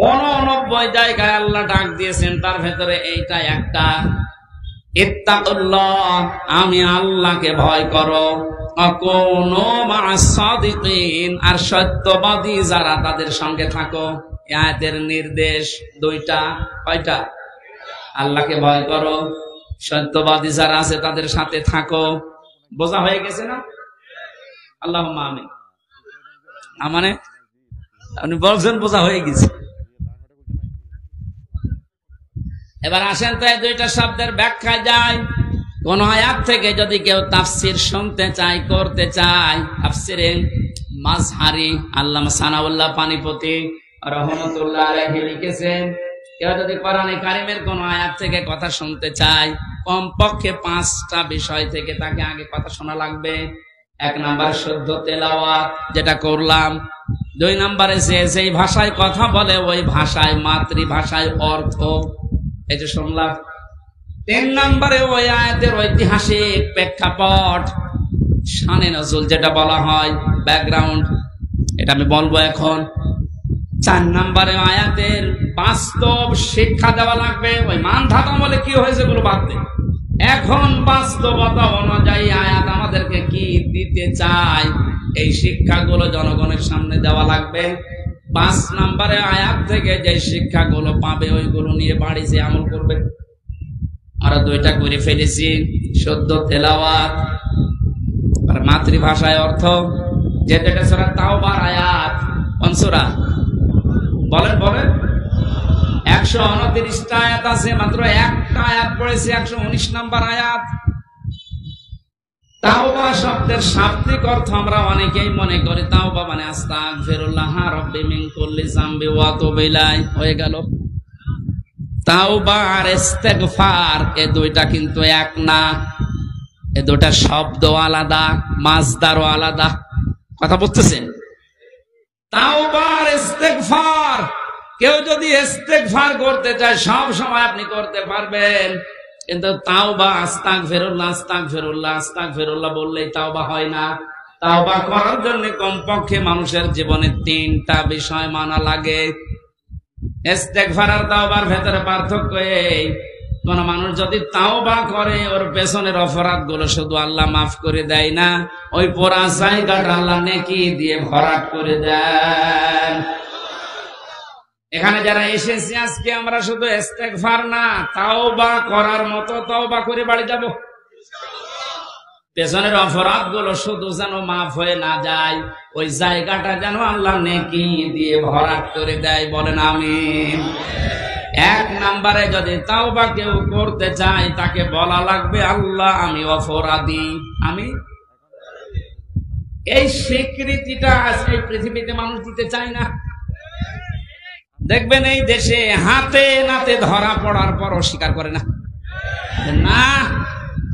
89 জায়গায় আল্লাহ ডাক দিয়েছেন, তার ভেতরে এইটা একটা, ইত্তাকুল্লাহ, আমি আল্লাহকে ভয় করো, আকুনু মা'আস সাদিকিন, আর সত্যবাদী যারা তাদের সঙ্গে থাকো। আয়াতের নির্দেশ দুইটা, কয়টা? আল্লাহকে ভয় করো, সত্যবাদী যারা আছে তাদের সাথে থাকো। বোঝা হয়ে গেছে না? আল্লাহুম্মা আমিন। মানে আপনি বলছেন বোঝা হয়ে গেছে। এবার আসেন তো এই দুইটা শব্দের ব্যাখ্যা যায়। কোন আয়াত থেকে যদি কেউ তাফসীর শুনতে চায়, করতে চায়, তাফসীরে মাজহারি আল্লামা সানাউল্লাহ পানিপতি রাহমাতুল্লাহ আলাইহি লিখেছেন, কেউ যদি কোরআনে কারিমের কোন আয়াত থেকে কথা শুনতে চায়, কমপক্ষে 5টা বিষয় থেকে তাকে আগে কথা শোনা লাগবে। 1 নাম্বার শুদ্ধ তেলাওয়াত, যেটা করলাম। 2 নাম্বারে যেই ভাষায় কথা বলে ওই ভাষায়, মাতৃভাষায় অর্থ, এই যে শুনলাম। 3 নাম্বারে ওই আয়াতের ঐতিহাসিক প্রেক্ষাপট, শানে নজুল যেটা বলা হয়, ব্যাকগ্রাউন্ড, এটা আমি বলবো এখন। 4 নাম্বারে আয়াতের বাস্তব শিক্ষা দেওয়া লাগবে। ওই মান ধাতা বলে কি হয়েছে এগুলো বাদ দে, এখন বাস্তবতা অনুযায়ী আয়াত আমাদেরকে কি দিতে চায়, এই শিক্ষাগুলো জনগণের সামনে দেওয়া লাগবে। 5 নাম্বারে আয়াত থেকে যে শিক্ষাগুলো পাবে ওইগুলো নিয়ে বাড়ি যে আমল করবে। আমরা 2টা করে ফেলেছি, শুদ্ধ তেলাওয়াত আর মাতৃভাষায় অর্থ। যেটা সূরা তাওবার আয়াত, কোন সূরা বলেন বলেন? 129টা আয়াত আছে, মাত্র একটা আয়াত পড়েছি, 119 নাম্বার আয়াত। তাওবা শব্দের শাব্দিক অর্থ আমরা অনেকেই মনে করি তাওবা মানে আস্তাগফিরুল্লাহ রাব্বি মিন কুল্লি যামবি ওয়া আতুবু ইলাইহি, হয়ে গেল। তাওবা আর ইস্তেগফার এই দুইটা কিন্তু এক না, এই দুইটা শব্দ আলাদা, মাজদারও আলাদা। কথা বুঝতেছেন? তাওবা আর ইস্তেগফার, কেউ যদি ইস্তেগফার করতে চায় সব সময় আপনি করতে পারবেন, কিন্তু তাওবা আস্তাগফিরুল্লাহ আস্তাগফিরুল্লাহ আস্তাগফিরুল্লাহ বললেই তাওবা হয় না। তাওবা করার জন্য কমপক্ষে মানুষের জীবনে 3টা বিষয় মানা লাগে। ইস্তেগফার আর তাওবার ভেতরে পার্থক্য এই, কোন মানুষ যদি তাওবা করে ওর পেছনের অপরাধগুলো শুধু আল্লাহ মাফ করে দেয় না, ওই পোড়া জায়গাটা আল্লাহ নেকি দিয়ে ভরাট করে দেন। এখানে যারা এসেছি আজকে আমরা শুধু ইস্তেগফার না, তাওবা করার মতো তাওবা করে বাড়ি যাব। পেছনের অপরাধগুলো শুধু যেন মাফ হয়ে না যায়, ওই জায়গাটা যেন আল্লাহ নেকি দিয়ে ভরাট করে দেয়। বলেন আমিন। 1 নাম্বারে যদি তাওবা কেউ করতে চায় তাকে বলা লাগবে, আল্লাহ আমি অপরাধী, আমি। এই স্বীকৃতিটা আজকে পৃথিবীতে মানুষ দিতে চায় না। দেখবেন এই দেশে হাতে নাতে ধরা পড়ার পর অস্বীকার করে না, না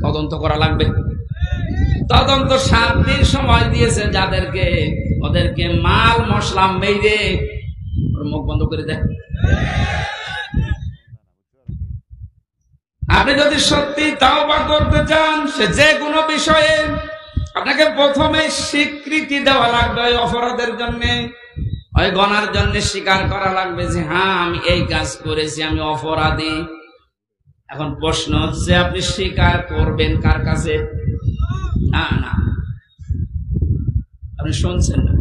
তদন্ত করা লাগবে। তদন্ত 7 দিন সময় দিয়েছে যাদেরকে, ওদেরকে মাল মশলা মেরে মুখ বন্ধ করে দেয়। আপনি যদি সত্যি তাওবা করতে চান, সে যে কোনো বিষয়ে, আপনাকে প্রথমে স্বীকৃতি দেওয়া লাগবে ওই অপরাধের জন্য, ওই গুনার জন্য স্বীকার করা লাগবে যে হ্যাঁ আমি এই কাজ করেছি, আমি অপরাধী। এখন প্রশ্ন হচ্ছে আপনি স্বীকার করবেন কার কাছে? না না, আপনি শুনছেন না।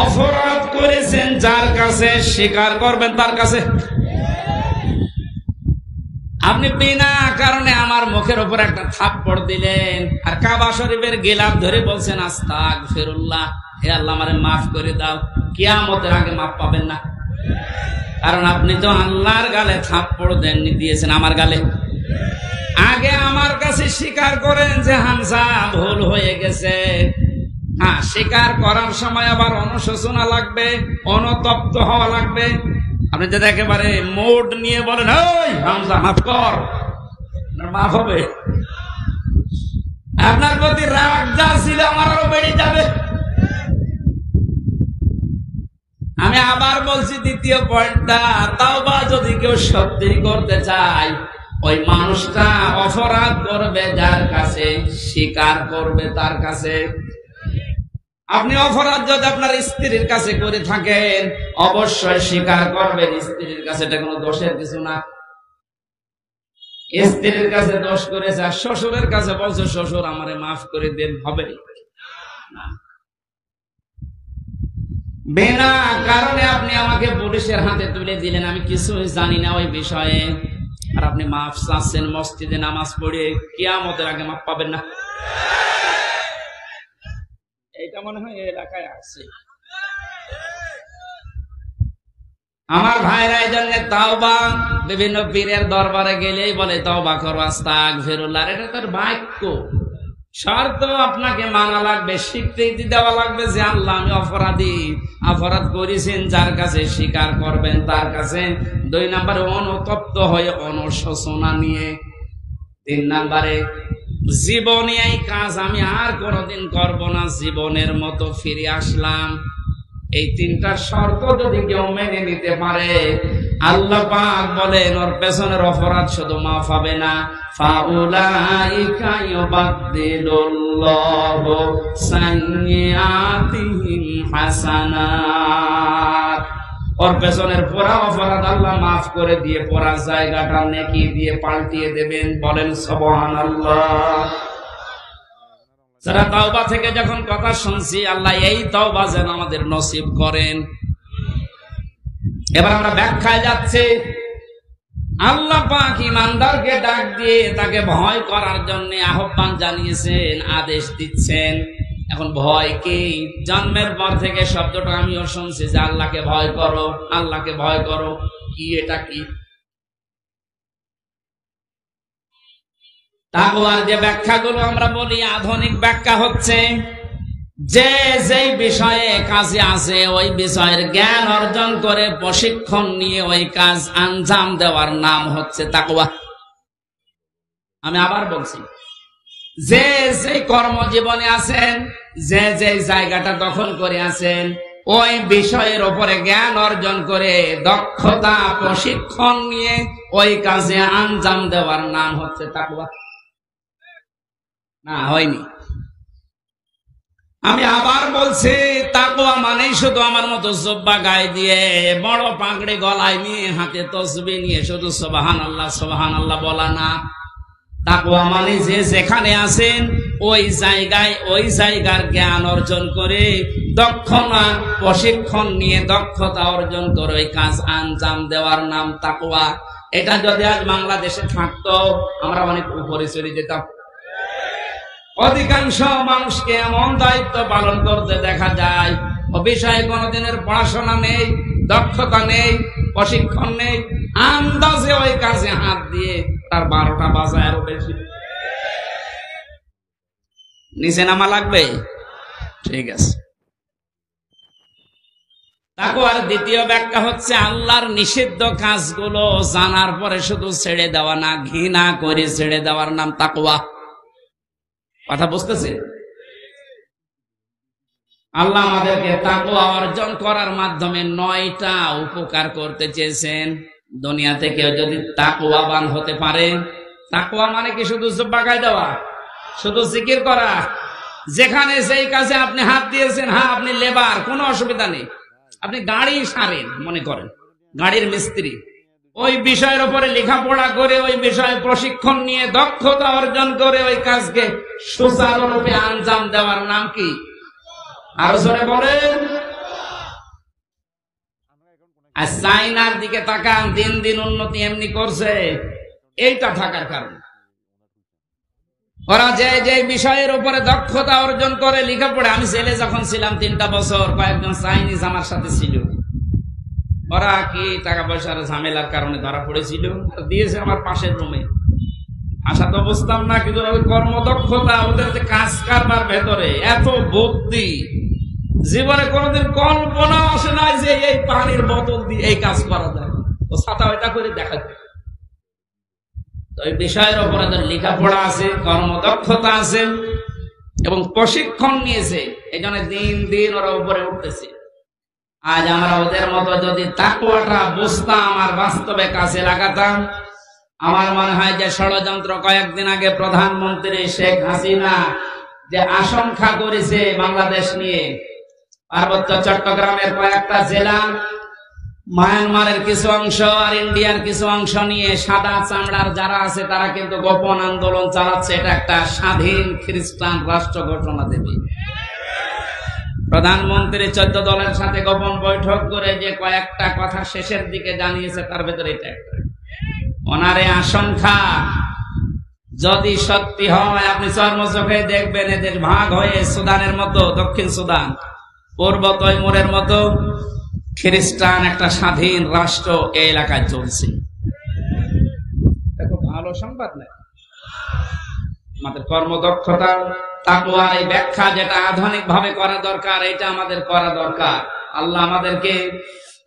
অপরাধ করেছেন যার কাছে, স্বীকার করবেন তার কাছে। আপনি বিনা কারণে আমার মুখের উপর একটা থাপ্পড় দিলেন, আর কাবা শরীফের গিলাফ ধরে বলছেন আস্তাগফিরুল্লাহ, হে আল্লাহ আমারে মাফ করে দাও। কিয়ামতের আগে মাফ পাবেন না, কারণ আপনি তো আল্লাহর গালে থাপ্পড় দেননি, দিয়েছেন আমার গালে। আগে আমার কাছে স্বীকার করেন যে হামজা ভুল হয়ে গেছে। হ্যাঁ, স্বীকার করার সময় আবার অনুশোচনা লাগবে, অনুতপ্ত হওয়া লাগবে। আপনি যদি একেবারে মোড নিয়ে বলেন এই হামজা মাফ কর, মাফ হবে? আপনার প্রতি রাগ যা ছিল আমার আরো বেড়ে যাবে। আমি আবার বলছি দ্বিতীয় পয়েন্টটা, তাওবা যদি কেউ সত্যি করতে চায়, ওই মানুষটা অপরাধ করবে যার কাছে, স্বীকার করবে তার কাছে। আপনি অপরাধ যদি আপনার স্ত্রীর কাছে করে থাকেন, অবশ্যই স্বীকার করবেন স্ত্রীর কাছে, এটা কোনো দোষের কিছু না। স্ত্রীর কাছে দোষ করেছে আর শ্বশুরের কাছে বলছে শ্বশুর আমারে মাফ করে দেন, হবে না। বিনা কারণে আপনি আমাকে পুলিশের হাতে তুলে দিলেন, আমি কিছুই জানি না ওই বিষয়ে, আর আপনি মাফ চাচ্ছেন মসজিদে নামাজ পড়ে, কিয়ামতের আগে মাফ পাবেন না। এটা মনে হয় এলাকায় আছে। আমার ভাইরা এই জন্য তাওবা, বিভিন্ন পীরের দরবারে গেলেই বলে তাওবা করো, আস্তাগফিরুল্লাহ। এটা তার বাক্য, শর্ত আপনাকে মানা লাগবে, স্বীকৃতি দেওয়া লাগবে যে আল্লাহ আমি অপরাধী, অপরাধ করেছেন যার কাছে, স্বীকার করবেন তার কাছে। 2 নম্বরে অনুতপ্ত হয়ে অনুশোচনা নিয়ে। 3 নম্বরে জীবনে এই কাজ আমি আর কোনোদিন করব না, জীবনের মতো ফিরে আসলাম। এই 3টা শর্ত যদি কেউ মেনে নিতে পারে, আল্লাহ পাক বলেন ওর পেছনের অপরাধ শুধু মাফ হবে না, ফাউলাইকা ইউবাদদিলুল্লাহু সাইয়্যাতিহিম হাসানাত। ওর পেছনের পুরা অপরাধ আল্লাহ মাফ করে দিয়ে পুরা জায়গাটা নেকি দিয়ে পাল্টিয়ে দেবেন। বলেন সুবহানাল্লাহ। যারা তাওবা থেকে যখন কথা শুনছি, আল্লাহ এই তাওবা যেন আমাদের নসিব করেন। এবার আমরা ব্যাখ্যায় যাচ্ছি। আল্লাহ পাক ইমানদারকে ডাক দিয়ে তাকে ভয় করার জন্য আহ্বান জানিয়েছেন, আদেশ দিচ্ছেন। এখন ভয় কি? জন্মের পর থেকে শব্দটা আমিও শুনছি যে আল্লাহকে ভয় করো, আল্লাহকে ভয় করো। কি এটা কি? তাকওয়ার যে ব্যাখ্যাগুলো আমরা বলি, আধুনিক ব্যাখ্যা হচ্ছে যে যেই বিষয়ে কাজে আছে ওই বিষয়ের জ্ঞান অর্জন করে প্রশিক্ষণ নিয়ে ওই কাজ আঞ্জাম দেওয়ার নাম হচ্ছে তাকওয়া। আমি আবার বলছি, যে যে কর্মজীবনে আছেন, যে যে জায়গাটা দখল করে আছেন, ওই বিষয়ের উপরে জ্ঞান অর্জন করে দক্ষতা প্রশিক্ষণ নিয়ে ওই কাজে আঞ্জাম দেওয়ার নাম হচ্ছে তাকওয়া। না, হয়নি। আমি আবার বলছি, তাকওয়া মানেই শুধু আমার মতো জুব্বা গায়ে দিয়ে, বড় পাগড়ি গলায় নিয়ে, হাতে তসবিহ নিয়ে শুধু সুবহানাল্লাহ সুবহানাল্লাহ বলা না। তাকওয়া মানে যে যেখানে আছেন ওই জায়গায় ওই জায়গার জ্ঞান অর্জন করে, দক্ষতা প্রশিক্ষণ নিয়ে দক্ষতা অর্জন করে ওই কাজ আঞ্জাম দেওয়ার নাম তাকওয়া। এটা যদি আজ বাংলাদেশে থাকতো, আমরা অনেক উপরে চলে যেতাম। অধিকাংশ মানুষকে এমন দায়িত্ব পালন করতে দেখা যায়, ও বিষয়ে কোনোদিনের পড়াশোনা নেই, দক্ষতা নেই, প্রশিক্ষণ নেই, আন্দাজে ওই কাজে হাত দিয়ে তার 12টা বাজায় আরো বেশি। নিচে নামা লাগবে? ঠিক আছে। তাকওয়ার দ্বিতীয় ব্যাখ্যা হচ্ছে আল্লাহর নিষিদ্ধ কাজগুলো জানার পরে শুধু ছেড়ে দেওয়া না, ঘৃণা করে ছেড়ে দেওয়ার নাম তাকওয়া। কথা বুঝতেছে? আল্লাহ আমাদেরকে তাকওয়া অর্জন করার মাধ্যমে 9টা উপকার করতে চেয়েছেন। দুনিয়া থেকে যদি তাকওয়াবান হতে পারে, তাকওয়া মানে কি শুধু জুব্বা গায়ে দেওয়া, শুধু জিকির করা? যেখানে যেই কাজে আপনি হাত দিয়েছেন, হ্যাঁ আপনি লেবার, কোনো অসুবিধা নেই। আপনি গাড়ি সারেন, মনে করেন গাড়ির মিস্ত্রি, ওই বিষয়ের উপরে লেখাপড়া করে, ওই বিষয়ে প্রশিক্ষণ নিয়ে দক্ষতা অর্জন করে ওই কাজকে সুচারুরূপে আঞ্জাম দেওয়ার নাম কি? আরো জোরে বলেন। আর চাইনার দিকে তাকান, দিন দিন উন্নতি এমনি করছে, এইটা থাকার কারণে। ওরা যে যে বিষয়ের উপরে দক্ষতা অর্জন করে লেখাপড়া, আমি ছেলে যখন ছিলাম 3টা বছর, কয়েকজন চাইনিজ আমার সাথে ছিল। ওরা কি টাকা পয়সার ঝামেলার কারণে ধরা পড়েছিল, দিয়েছে আমার পাশের রুমে। আশা তো বুঝতাম না, কিন্তু কর্মদক্ষতা, ওদের যে কাজ কারবার ভেতরে এত বুদ্ধি, জীবনে কোনোদিন কল্পনা আসে নাই যে এই পানির বোতল দিয়ে এই কাজ করা যায়। ও ছাতা ওইটা করে দেখাচ্ছে। ওই বিষয়ের উপরে লেখাপড়া আছে, কর্মদক্ষতা আছে এবং প্রশিক্ষণ নিয়েছে, এই জন্য দিন দিন ওরা উপরে উঠতেছে। আজ আমরা ওদের মতো যদি তাকওয়াটা বুঝতাম আর বাস্তবে কাছে লাগাতাম, আমার মনে হয় যে ষড়যন্ত্র কয়েকদিন আগে প্রধানমন্ত্রী শেখ হাসিনা যে আশঙ্কা করেছে বাংলাদেশ নিয়ে, পার্বত্য চট্টগ্রামের কয়েকটা জেলা, মায়ানমারের কিছু অংশ আর ইন্ডিয়ার কিছু অংশ নিয়ে সাদা চামড়ার যারা আছে তারা কিন্তু গোপন আন্দোলন চালাচ্ছে। এটা একটা স্বাধীন খ্রিস্টান রাষ্ট্র ঘোষণা দেবে। প্রধানমন্ত্রী 14 দলের সাথে গোপন বৈঠক করে যে কয়েকটা কথা শেষের দিকে জানিয়েছে, তার ভেতরে এটা একটা। ওনারে আশঙ্কা যদি সত্যি হয়, আপনি চর্মচোখে দেখবেন এদের ভাগ হয়ে সুদানের মতো, দক্ষিণ সুদান, পূর্ব তৈমুরের মতো খ্রিস্টান একটা স্বাধীন রাষ্ট্র এই এলাকায় চলছে। খুব ভালো সংবাদ না? আমাদের কর্মদক্ষতা, তাকওয়ার এই ব্যাখ্যা যেটা আধুনিক ভাবে করা দরকার, এটা আমাদের করা দরকার। আল্লাহ আমাদেরকে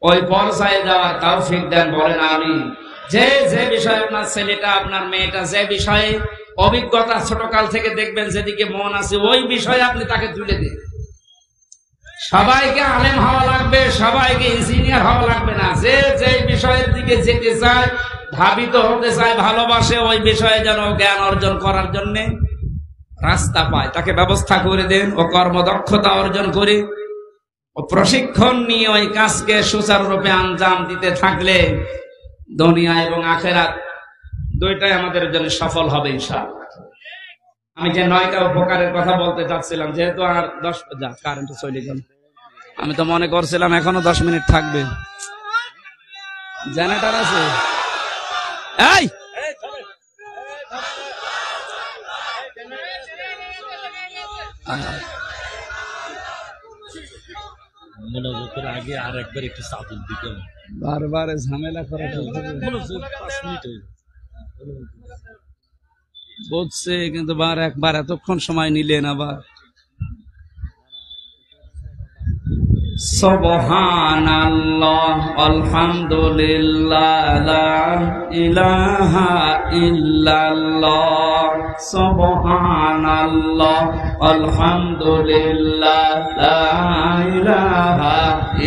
ওই পর্যায়ে যাওয়ার তৌফিক দেন, বলেন আমিন। যে যে বিষয়ে আপনার ছেলেটা, আপনার মেয়েটা যে বিষয়ে অভিজ্ঞতা ছোটকাল থেকে দেখবেন, যেদিকে মন আছে, ওই বিষয়ে আপনি তাকে তুলে দিন। সবাইকে আলেম হওয়া লাগবে, সবাইকে ইঞ্জিনিয়ার হওয়া লাগবে না। যে যে বিষয়ের দিকে যেতে চায়, ধাবিত হতে চায়, ভালোবাসে, ওই বিষয়ে যেন জ্ঞান অর্জন করার জন্য রাস্তা পায়, তাকে ব্যবস্থা করে দেন। ও কর্মদক্ষতা অর্জন করে, ও প্রশিক্ষণ নিয়ে ওই কাজকে সুচারুরূপে আঞ্জাম দিতে থাকলে দুনিয়া এবং আখিরাত দুইটাই আমাদের জন্য সফল হবে ইনশাআল্লাহ। আমি যে 9টা উপকারের কথা বলতে চাচ্ছিলাম, যেহেতু আর 10 কারেন্ট চলে গেল, আমি তো মনে করছিলাম এখনো 10 মিনিট থাকবে। জেনারেটর আছে? এই মনোযোগের আগে আর একবার একটু চাদর দিতে হবে, বারবার ঝামেলা করা মনোযোগ 5 মিনিট হয়ে বুঝছে, কিন্তু একবার এতক্ষণ সময় নিলেন আবার। সুবহানাল্লাহ আলহামদুলিল্লাহ লা ইলাহা ইল্লাল্লাহ, সুবহানাল্লাহ আলহামদুলিল্লাহ লা ইলাহা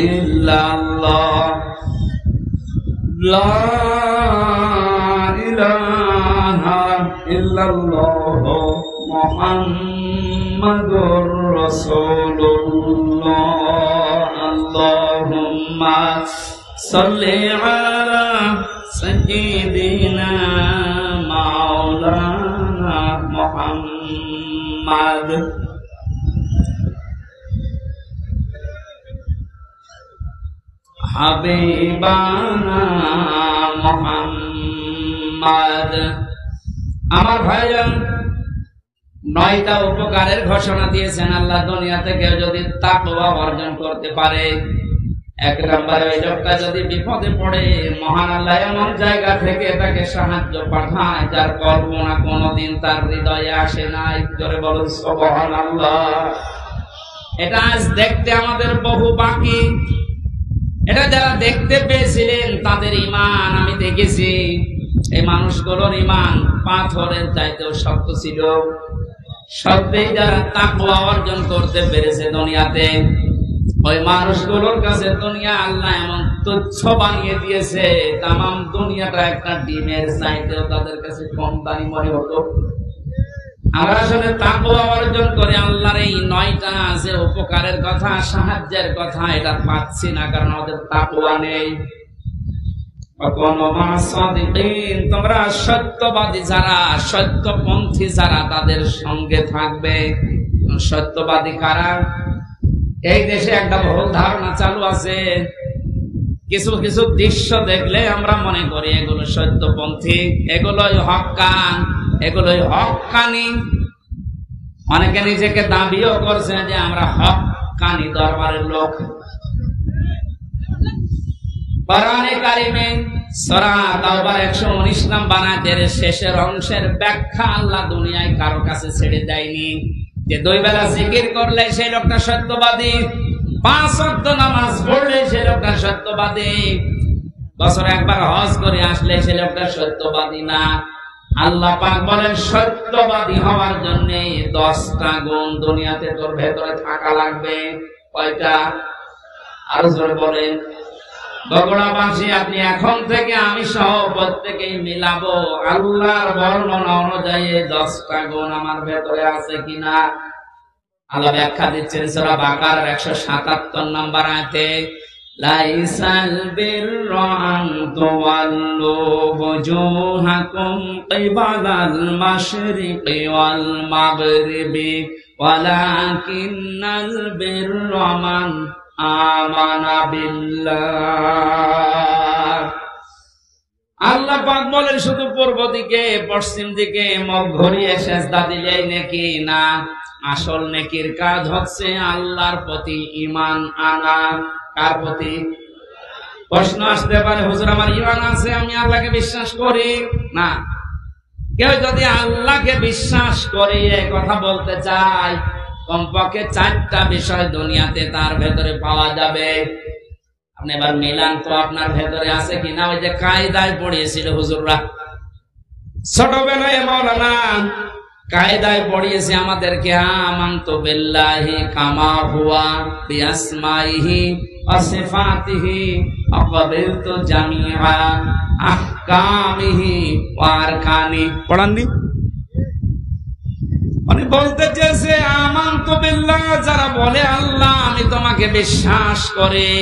ইল্লাল্লাহ, লা ইলাহা ইল্লাল্লাহ মুহাম্মাদুর রাসূলুল্লাহ। আল্লাহুম্মা সাল্লি আলা সাইয়্যিদিনা মাওলানা মুহাম্মাদ। হাবিবানা মুহাম্মাদ। আমার ভাইজান, 9টা উপকারের ঘোষণা দিয়েছেন আল্লাহ। দুনিয়াতে কেউ যদি তাকওয়া অর্জন করতে পারে, 1 নম্বরে ওই লোকটা যদি বিপদে পড়ে, মহান আল্লাহ এমন জায়গা থেকে তাকে সাহায্য পাঠায় যার কল্পনা কোনোদিন তার হৃদয়ে আসে নাই। জোরে বলুন সুবহানাল্লাহ। এটা আজ দেখতে আমাদের বহু বাকি। এটা যারা দেখতে পেয়েছিলেন তাদের ঈমান আমি দেখেছি, এই মানুষগুলোর ঈমান পাথরের চাইতেও শক্ত ছিল। সত্যিই যারা তাকওয়া অর্জন করতে পেরেছে দুনিয়াতে, ওই মানুষগুলোর কাছে দুনিয়া আল্লাহ এমন তুচ্ছ বানিয়ে দিয়েছে, তামাম দুনিয়াটা একটা ডিমের চাইতেও তাদের কাছে কম দামি মনে হতো। আমরা আসলে তাকওয়া অর্জন করে আল্লাহর এই 9টা আছে উপকারের কথা, সাহায্যের কথা, এটা পাচ্ছি না, কারণ আমাদের তাকওয়া নেই। তোমরা সত্যবাদী যারা, সত্যপন্থী যারা, তাদের সঙ্গে থাকবে। সত্যবাদী কারা? এই দেশে একটা ভুল ধারণা চালু আছে, কিছু কিছু দৃশ্য দেখলে আমরা মনে করি এগুলো সত্যপন্থী, এগুলোই হক্কান, এগুলোই হক্কানি। অনেকে নিজেকে দাবিও করছে যে আমরা হক্কানি দরবারের লোক। কোরআনে কারিমে সূরা তাওবার 119 নম্বর আয়াতের শেষের অংশের ব্যাখ্যা আল্লাহ দুনিয়ায় কারো কাছে ছেড়ে দেয়নি যে 2 বেলা জিকির করলে সেই লোকটা সত্যবাদী, 5 ওয়াক্ত নামাজ পড়লে সেই লোকটা সত্যবাদী, বছরে একবার হজ করে আসলে সেই লোকটা সত্যবাদী না। আল্লাহ পাক বলেন সত্যবাদী হওয়ার জন্য 10টা গুণ দুনিয়াতে তোর ভেতরে থাকা লাগবে। কয়টা? আরো জোরে বলেন। বগুড়াবাসী, আপনি এখন থেকে আমি সহ প্রত্যেকেই মিলাবো আল্লাহর বর্ণনা অনুযায়ী 10টা গুণ আমার ভেতরে আছে কিনা। আল্লাহ ব্যাখ্যা দিচ্ছেন সূরা বাকারার 177 নম্বর আয়াতে, লাইসাল বিররা আন তুওয়াল্লু বুজুহাকুম কিবালাল মাশরিকি ওয়াল মাগরিবি ওয়ালাকিন্নাল বিররা মান আমানা বিল্লাহ। আল্লাহ পাক বলেন শুধু পূর্ব দিকে পশ্চিম দিকে মুখ ঘুরিয়ে সিজদা দিলেই নেকি না, আসল নেকির কাজ হচ্ছে আল্লাহর প্রতি ঈমান আনা। কার প্রতি? প্রশ্ন আসতে পারে, হুজুর আমার ঈমান আছে, আমি আল্লাহকে বিশ্বাস করি না। কেউ যদি আল্লাহকে বিশ্বাস করে কথা বলতে চায়, কমপক্ষে 4টা বিষয় দুনিয়াতে তার ভেতরে পাওয়া যাবে। আপনি এবার মিলান তো আপনার ভেতরে আছে কিনা। ওই যে কায়দায় পড়িয়েছিল হুজুররা ছোটবেলায়, মাওলানা কায়দায় পড়িয়েছে আমাদেরকে, আমানতু বিল্লাহি কামা হুয়া বিআসমাইহি ওয়া সিফাতিহি ওয়া ক্বাবিলতু জামিআ আহকামিহি ওয়া আরকানি। পড়াননি? মানে বলতে চেয়েছে আমানতু বিল্লাহ, যারা বলে আল্লাহ আমি তোমাকে বিশ্বাস করি,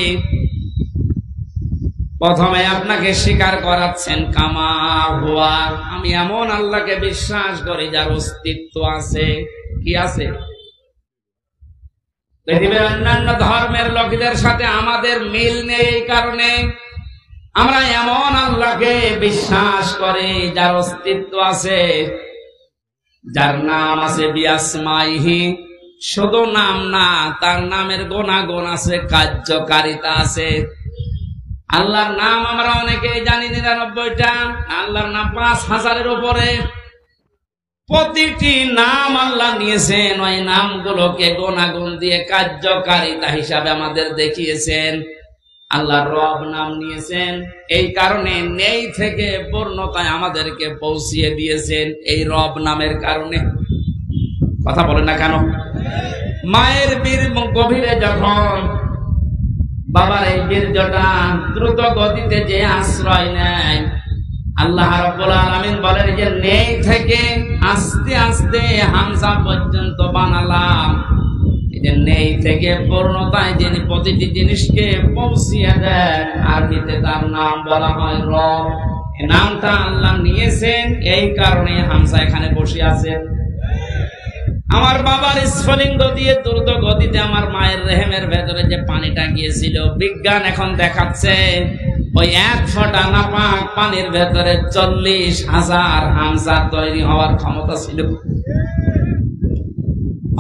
প্রথমে আপনাকে স্বীকার করাচ্ছেন কামা হুয়া, আমি এমন আল্লাহকে বিশ্বাস করি যার অস্তিত্ব আছে। কি আছে? পৃথিবীর অন্যান্য ধর্মের লোকদের সাথে আমাদের মিল নেই, এই কারণে আমরা এমন আল্লাহকে বিশ্বাস করি যার অস্তিত্ব আছে, যার নাম আছে বিআসমাইহি, শুধু নাম না, তার নামের গুণাগুণ আছে, কার্যকারিতা আছে। আল্লাহর নাম আমরা অনেকেই জানি 99টা, আল্লাহর নাম 5000-এর উপরে। প্রতিটি নাম আল্লাহ নিয়েছেন, ওই নামগুলোকে গুণাগুণ দিয়ে কার্যকারিতা হিসাবে আমাদের দেখিয়েছেন। আল্লাহ রব নাম নিয়েছেন, এই কারণে নেই থেকে পূর্ণতায় আমাদেরকে পৌঁছিয়ে দিয়েছেন এই রব নামের কারণে। কথা বলেন না কেন? মায়ের বীর গভীরে যখন বাবার এই বীর্যটা দ্রুত গতিতে যে আশ্রয় নেয়, আল্লাহ রাব্বুল আলামিন বলেন যে নেই থেকে আস্তে আস্তে হামজা পর্যন্ত বানালাম। এই যে নেই থেকে পূর্ণতায় যিনি প্রতিটি জিনিসকে পৌঁছিয়ে দেন, আরবিতে তার নাম বলা হয় রব। এই নামটা আল্লাহ নিয়েছেন, এই কারণে হামজা এখানে বসে আছেন। আমার বাবার স্ফলিঙ্গ দিয়ে দ্রুত গতিতে আমার মায়ের রেহেমের ভেতরে যে পানিটা গিয়েছিল, বিজ্ঞান এখন দেখাচ্ছে ওই 1 ফোঁটা নাপাক পানির ভেতরে 40,000 হামজা তৈরি হওয়ার ক্ষমতা ছিল।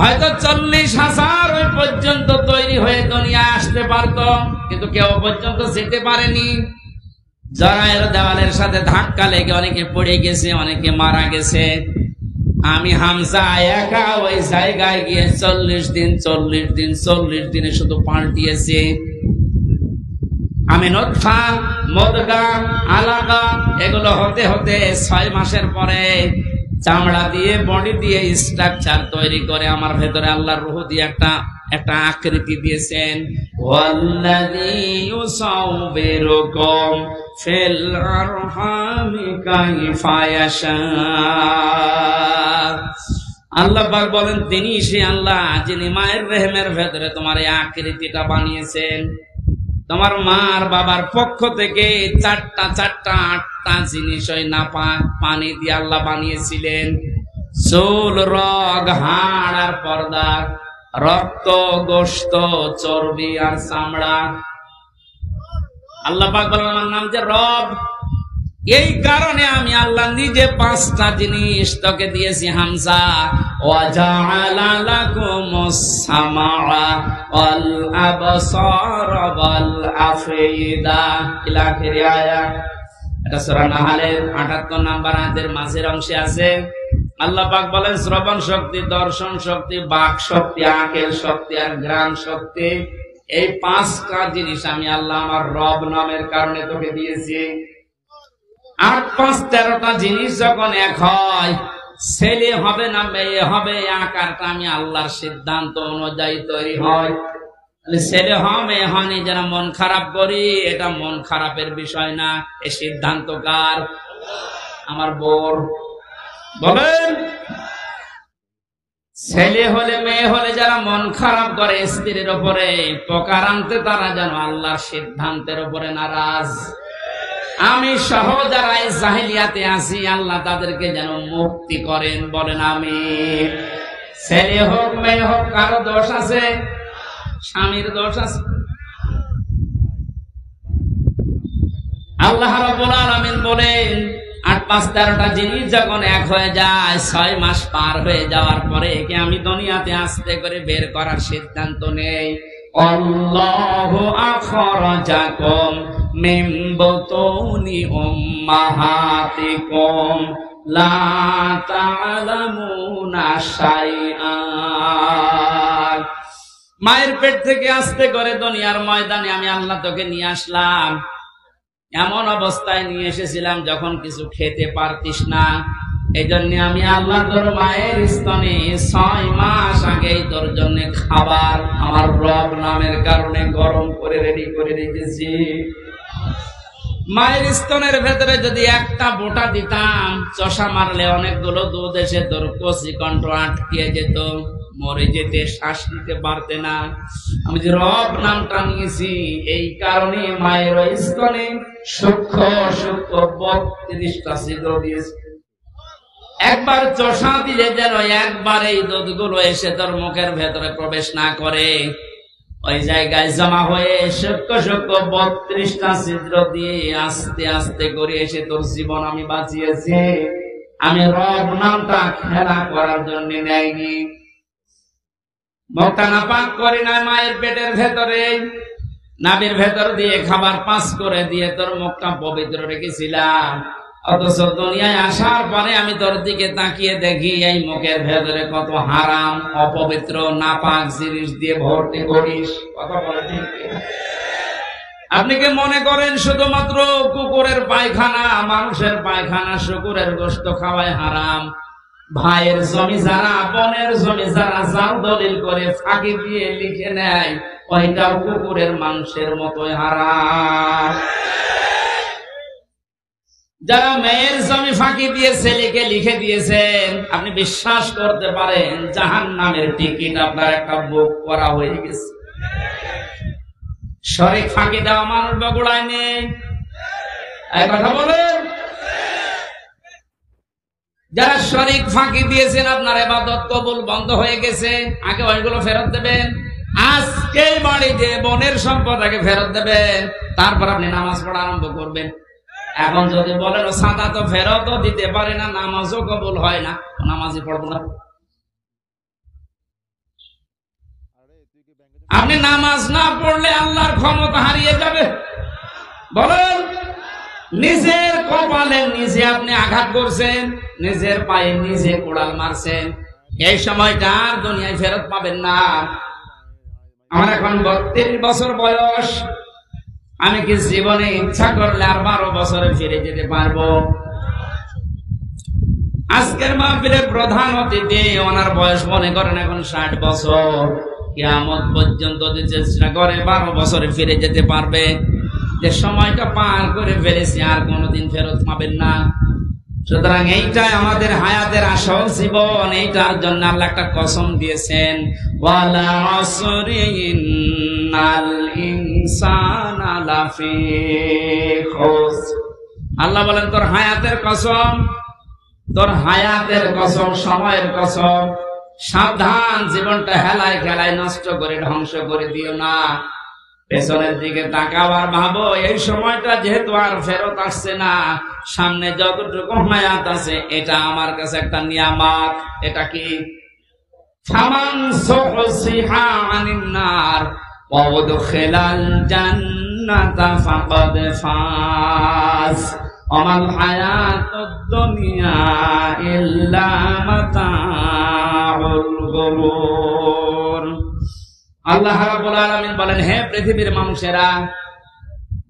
হয়তো 40,000 ওই পর্যন্ত তৈরি হয়ে দুনিয়ায় আসতে পারত, কিন্তু কেউ পর্যন্ত যেতে পারেনি। জরায়ের দেওয়ালের সাথে ধাক্কা লেগে অনেকে পড়ে গেছে, অনেকে মারা গেছে। আমি হামজা একা ওই জায়গায় গিয়ে 40 দিনে শুধু পাল্টিয়েছি। আমি নতফা, মুদগা, আলাকা এগুলো হতে হতে 6 মাসের পরে চামড়া দিয়ে বডি দিয়ে স্ট্রাকচার তৈরি করে আমার ভেতরে আল্লাহর রূহ দিয়ে একটা আকৃতি দিয়েছেন। ওয়াল্লাযী ইউসাউবিরুকুম ফিল আরহামি কাইফা ইয়াশা। আল্লাহ পাক বলেন তিনি সে আল্লাহ যিনি মায়ের রেহেমের ভেতরে তোমার এই আকৃতিটা বানিয়েছেন। তোমার মা আর বাবার পক্ষ থেকে চারটা আটটা জিনিস ওই নাপাক পানি দিয়ে আল্লাহ বানিয়েছিলেন। চুল, রগ, হাড় আর পর্দা, রক্ত, গোশত, চর্বি আর চামড়া। আল্লাহ পাক বলেন আমার নাম যে রব, এই কারণে আমি আল্লাহ নিজে পাঁচটা জিনিস তোকে দিয়েছি হামজা। ওয়াজআলা লাকুমুস সামাআ ওয়াল আবসার ওয়াল আফইদা ইলা আখির আয়াত। এটা সূরা নাহলের ৭৮ নম্বর আয়াতের মাঝের অংশে আছে। আল্লাহ পাক বলেন শ্রবণ শক্তি, দর্শন শক্তি, বাক শক্তি, আকেল শক্তি আর ঘ্রাণ শক্তি, এই পাঁচটা জিনিস আমি আল্লাহ আমার রব নামের কারণে তোকে দিয়েছি। ৮ ৫ ১৩টা জিনিস যখন এক হয়, ছেলে হবে না মেয়ে হবে, আকারটা আমি আল্লাহর সিদ্ধান্ত অনুযায়ী তৈরি হয়। ছেলে হয় মেয়ে হয়নি যেন মন খারাপ করি, এটা মন খারাপের বিষয় না, এই সিদ্ধান্ত কার? আমার বোর। বলেন ছেলে হলে মেয়ে হলে যারা মন খারাপ করে স্ত্রীর উপরে, প্রকার আনতে তারা যেন আল্লাহর সিদ্ধান্তের উপরে নারাজ। আমি সহ যারা এই জাহিলিয়াতে আছি, আল্লাহ তাদেরকে যেন মুক্তি করেন। বলেন আমিন। ছেলে হোক মেয়ে হোক, কারো দোষ আছে? স্বামীর দোষ আছে? আল্লাহ রাব্বুল আলামিন বলেন ৮ ৫ ১৩টা জিনিস যখন এক হয়ে যায়, ৬ মাস পার হয়ে যাওয়ার পরে কি আমি দুনিয়াতে আস্তে করে বের করার সিদ্ধান্ত নেই। আল্লাহু আখরাজাকুম মিন বুতুনি উম্মাহাতিকুম লা তা'লামুনা শাইআন। মায়ের পেট থেকে আস্তে করে দুনিয়ার ময়দানে আমি আল্লাহ তোকে নিয়ে আসলাম। এমন অবস্থায় নিয়ে এসেছিলাম যখন কিছু খেতে পারতিস না। এই জন্য আমি আল্লাহ তোর মায়ের স্তনে ৬ মাস আগেই তোর জন্য খাবার আমার রব নামের কারণে গরম করে রেডি করে রেখেছি। মায়ের স্তনের ভেতরে যদি একটা বোটা দিতাম, চষা মারলে অনেকগুলো দুধ এসে তোর কচি কণ্ঠ আটকে যেত, মরে যেতে, শ্বাস নিতে পারতে না। আমি যে রব নামটা নিয়েছি, এই কারণে মায়ের স্তনে সূক্ষ্ম সূক্ষ্ম ৩২টা ছিদ্র দিয়েছি। একবার চষা দিলে যেন একবার এই দুধগুলো এসে তোর মুখের ভেতরে প্রবেশ না করে, ওই জায়গায় জমা হয়ে সূক্ষ্ম সূক্ষ্ম ৩২টা ছিদ্র দিয়ে আস্তে আস্তে করে এসে তোর জীবন আমি বাঁচিয়েছি। আমি রব নামটা খেলা করার জন্য নেয়নি। মুখটা না পাক করে না, মায়ের পেটের ভেতরে নাভির ভেতর দিয়ে খাবার পাস করে দিয়ে তোর মুখটা পবিত্র রেখেছিলাম। অথচ দুনিয়ায় আসার পরে আমি তোর দিকে তাকিয়ে দেখি এই মুখের ভেতরে কত হারাম, অপবিত্র, নাপাক জিনিস দিয়ে ভর্তি করিস। কথা বলে ঠিক? আপনি কি মনে করেন শুধুমাত্র কুকুরের পায়খানা, মানুষের পায়খানা, শুকুরের গোশত খাওয়ায় হারাম? ভাইয়ের জমি যারা, বোনের জমি যারা জাল দলিল করে ফাঁকি দিয়ে লিখে নেয়, ওইটাও কুকুরের মাংসের মতোই হারাম। যারা মেয়ের জমি ফাঁকি দিয়ে ছেলেকে লিখে দিয়েছেন, আপনি বিশ্বাস করতে পারেন জাহান্নামের টিকিট আপনার একটা বুক করা হয়ে গেছে। শরীক ফাঁকি দেওয়া মানুষ বগুড়ায় নেই, এই কথা বলেন। যারা শরীক ফাঁকি দিয়েছেন, আপনার ইবাদত কবুল বন্ধ হয়ে গেছে, আগে ওইগুলো ফেরত দেবেন। আজকে বাড়িতে বোনের সম্পদ আগে ফেরত দেবেন, তারপর আপনি নামাজ পড়া আরম্ভ করবেন। এখন যদি বলেন সাদা তো ফেরতও দিতে পারে না, নামাজও কবুল হয় না, নামাজই পড়বো না। আপনি নামাজ না পড়লে আল্লাহর ক্ষমতা হারিয়ে যাবে। বলেন, নিজের কপালে নিজে আপনি আঘাত করছেন, নিজের পায়ে নিজে কোড়াল মারছেন। এই সময়টা আর দুনিয়ায় ফেরত পাবেন না। আমার এখন ৩২ বছর বয়স। আমি কি জীবনে ইচ্ছা করলে আর ১২ বছরে ফিরে যেতে পারবো? আজকের মাহফিলের প্রধান অতিথি, ওনার বয়স মনে করেন এখন ৬০ বছর। কিয়ামত পর্যন্ত যে চেষ্টা করে ১২ বছরে ফিরে যেতে পারবে। যে সময়টা পার করে ফেলেছি আর কোনোদিন ফেরত পাবেন না। সুতরাং এইটাই আমাদের হায়াতের আসল জীবন। এইটার জন্য আল্লাহ একটা কসম দিয়েছেন, ওয়ালা আসরি ইন্নাল ইনসানা লাফি খুসর। আল্লাহ বলেন তোর হায়াতের কসম, তোর হায়াতের কসম, সময়ের কসম, সাবধান, জীবনটা হেলায় খেলায় নষ্ট করে ধ্বংস করে দিও না। পেছনের দিকে তাকাও আর ভাবো এই সময়টা যেহেতু আর ফেরত আসছে না, সামনে যতটুকু হায়াত আছে এটা আমার কাছে একটা নিয়ামত। এটা কি? ফামান সুহসিহা আনিন নার ওয়া উদখিলাল জান্নাতা ফাকাদ ফাজ ওমাল হায়াতুদ দুনিয়া ইল্লা মাতাউল গুরুর। আল্লাহ রাব্বুল আলামিন বলেন, হে পৃথিবীর মানুষেরা,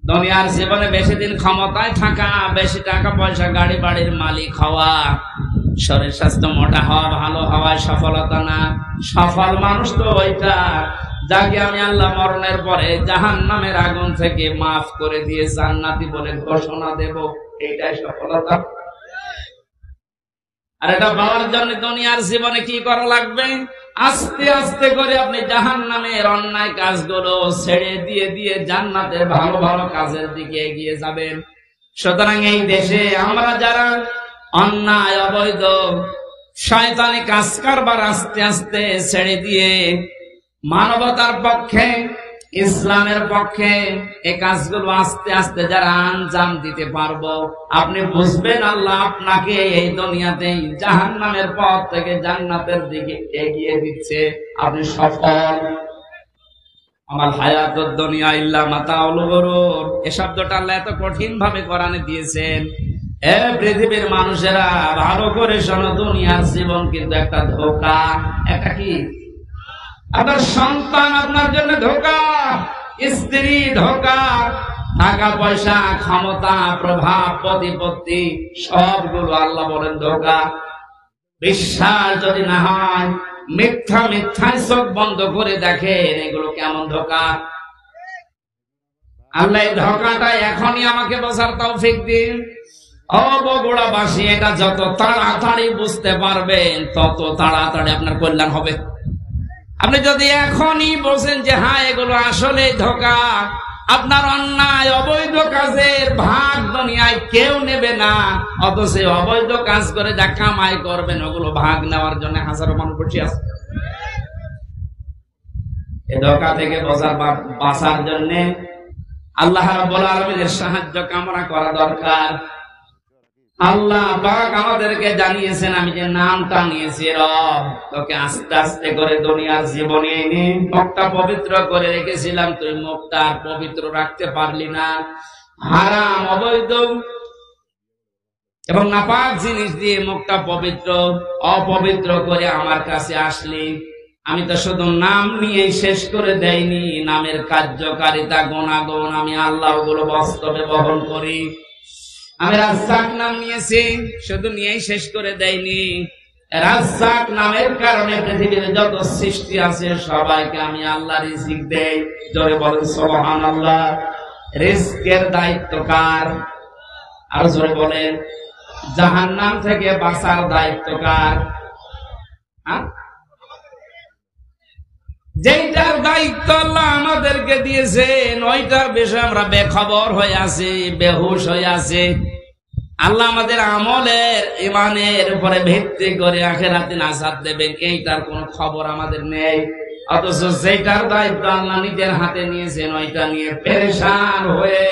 দুনিয়ার জীবনে বেশি দিন ক্ষমতায় থাকা, বেশি টাকা পয়সা, গাড়ি বাড়ির মালিক হওয়া, শরীর স্বাস্থ্য মোটা হওয়া, ভালো হওয়া সফলতা না। সফল মানুষ তো ওইটা যাকে আমি আল্লাহ মরণের পরে জাহান্নামের আগুন থেকে মাফ করে দিয়ে জান্নাতি বলে ঘোষণা দেব, এইটাই সফলতা। আর এটা পাওয়ার জন্য দুনিয়ার জীবনে কি করা লাগবে? আস্তে আস্তে করে আপনি জাহান্নামের অন্যায় কাজগুলো ছেড়ে দিয়ে দিয়ে জান্নাতের ভালো ভালো কাজের দিকে এগিয়ে যাবেন। সুতরাং এই দেশে আমরা যারা অন্যায়, অবৈধ, শয়তানি কাজ কারবার আস্তে আস্তে ছেড়ে দিয়ে মানবতার পক্ষে, ইসলামের পক্ষে এই কাজগুলো আস্তে আস্তে যারা আঞ্জাম দিতে পারবো, আপনি বুঝবেন আল্লাহ আপনাকে এই দুনিয়াতেই জাহান্নামের পথ থেকে জান্নাতের দিকে এগিয়ে দিচ্ছে। আপনি সফল। আমার হায়াতুদ দুনিয়া ইল্লা মাতাউল গুরুর, এই শব্দটা আল্লাহ এত কঠিন ভাবে কোরআনে দিয়েছেন। এ পৃথিবীর মানুষেরা ভালো করে শোনো, দুনিয়ার জীবন কিন্তু একটা ধোঁকা। একটা কি? আপনার সন্তান আপনার জন্য ধোঁকা, স্ত্রী ধোঁকা, টাকা পয়সা, ক্ষমতা, প্রভাব, প্রতিপত্তি সবগুলো আল্লাহ বলেন ধোঁকা। বিশ্বাস যদি না হয়, মিথ্যা মিথ্যায় চোখ বন্ধ করে দেখেন এগুলো কেমন ধোঁকা। আল্লাহ এই ধোঁকাটা এখনই আমাকে বোঝার তৌফিক দিন। ও বগুড়াবাসী, এটা যত তাড়াতাড়ি বুঝতে পারবেন তত তাড়াতাড়ি আপনার কল্যাণ হবে। আপনি যদি এখনই বলছেন যে হ্যাঁ এগুলো আসলে ধোঁকা, আপনার অন্যায় অবৈধ কাজের ভাগ দুনিয়ায় কেউ নেবে না, অথচ অবৈধ কাজ করে যা কামাই করবেন ওগুলো ভাগ নেওয়ার জন্য হাজারো মানুষ বসে আছে। এই ধোঁকা থেকে বাঁচার জন্য আল্লাহ রাব্বুল আলামিনের সাহায্য কামনা করা দরকার। আল্লাহ পাক আমাদেরকে জানিয়েছেন, আমি যে নামটা নিয়েছি রব, তোকে আস্তে আস্তে করে দুনিয়ার জীবনে এনে মুখটা পবিত্র করে রেখেছিলাম, তুই মুখটা পবিত্র রাখতে পারলি না। হারাম, অবৈধ এবং নাপাক জিনিস দিয়ে মুখটা পবিত্র অপবিত্র করে আমার কাছে আসলি। আমি তো শুধু নাম নিয়ে শেষ করে দেইনি, নামের কার্যকারিতা, গুণাগুণ আমি আল্লাহ ওগুলো বাস্তবে বহন করি। আমি রাজ্জাক নাম নিয়েছি, শুধু নিয়েই শেষ করে দেয়নি। রাজ্জাক নামের কারণে পৃথিবীর যত সৃষ্টি আছে সবাইকে আমি আল্লাহ রিজিক দেই। জোরে বলেন সুবহানাল্লাহ। রিজকের দায়িত্ব কার? আর জোরে বলেন, জাহান্নাম থেকে বাঁচার দায়িত্ব কার? যেটার দায়িত্ব আল্লাহ আমাদেরকে দিয়েছেন ওইটার বিষয়ে আমরা বেখবর হয়ে আছি, বেহুশ হয়ে আছি। আল্লাহ আমাদের আমলের, ইমানের উপরে ভিত্তি করে আখিরাতে নাজাত দেবেন, এইটার কোনো খবর আমাদের নেই। অথচ যেটার দায়িত্ব আল্লাহ নিজের হাতে নিয়েছেন ওইটা নিয়ে পেরেশান হয়ে